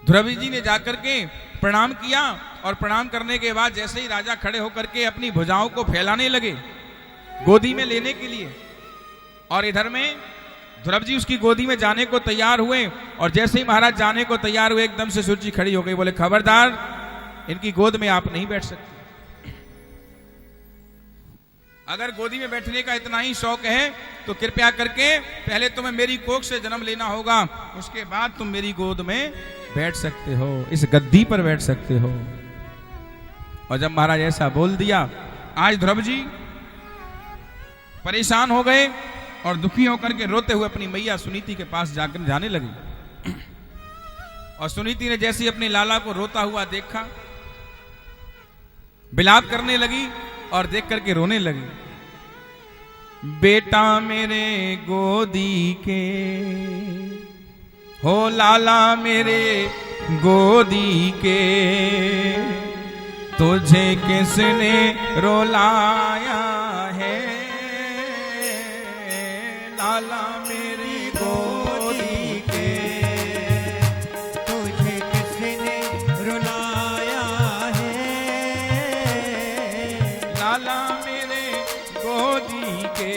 ध्रुव जी ने जाकर के प्रणाम किया और प्रणाम करने के बाद जैसे ही राजा खड़े होकर के अपनी भुजाओं को फैलाने लगे गोदी में लेने के लिए, और इधर में ध्रुव जी उसकी गोदी में जाने को तैयार हुए, और जैसे ही महाराज जाने को तैयार हुए, एकदम से सुरुचि खड़ी हो गई। बोले खबरदार, इनकी गोद में आप नहीं बैठ सकते। अगर गोदी में बैठने का इतना ही शौक है तो कृपया करके पहले तुम्हें मेरी कोख से जन्म लेना होगा, उसके बाद तुम मेरी गोद में बैठ सकते हो, इस गद्दी पर बैठ सकते हो। और जब महाराज ऐसा बोल दिया, आज ध्रुव जी परेशान हो गए और दुखी होकर के रोते हुए अपनी मैया सुनीति के पास जाकर जाने लगी। और सुनीति ने जैसे ही अपने लाला को रोता हुआ देखा, विलाप करने लगी और देख करके रोने लगी। बेटा मेरे गोदी के हो, लाला मेरे गोदी के, तुझे किसने रुलाया है? लाला मेरी गोदी के, तुझे किसने रुलाया है? लाला मेरे गोदी के,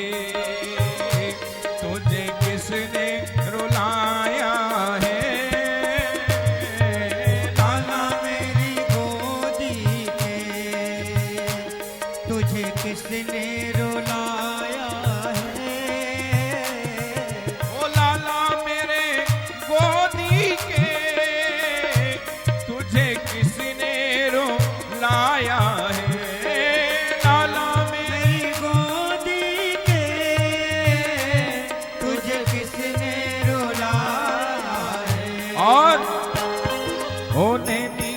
तुझे किसने रुलाया है? लाला मेरी गोदी के, तुझे किसने रुलाया है? ओ लाला मेरे गोदी के, तुझे किसने रुलाया है? लाला मेरी गोदी के, तुझे किसने रुलाया है? और होने नी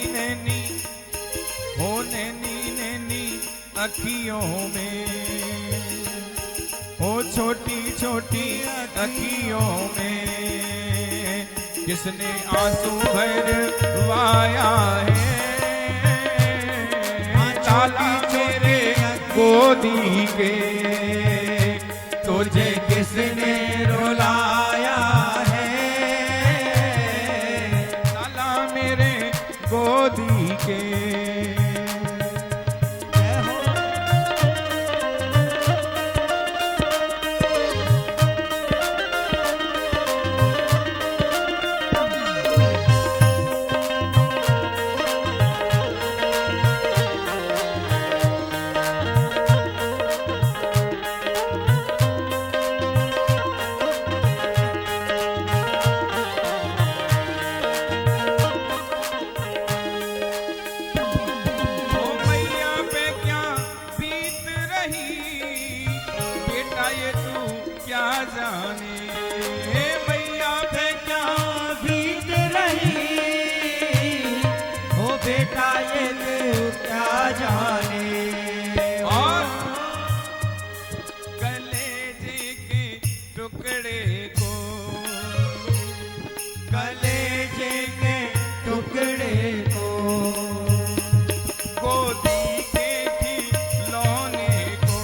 होने नी अखियों में, हो छोटी छोटी अखियों में, किसने आंसू भरवाया है? लाला मेरे गोदी के, तुझे किसने रुलाया है? क्या जाने भैया पे क्या बीत रही हो बेटा ये तू क्या जाने और कलेजे के टुकड़े को कलेजे के टुकड़े को गोदी के खिलौने को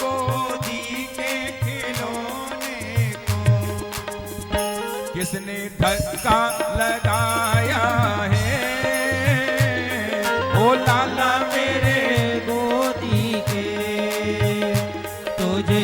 गोदी के खिलौने को किसने धक्का लगाया है ओ लाला मेरे गोदी के तुझे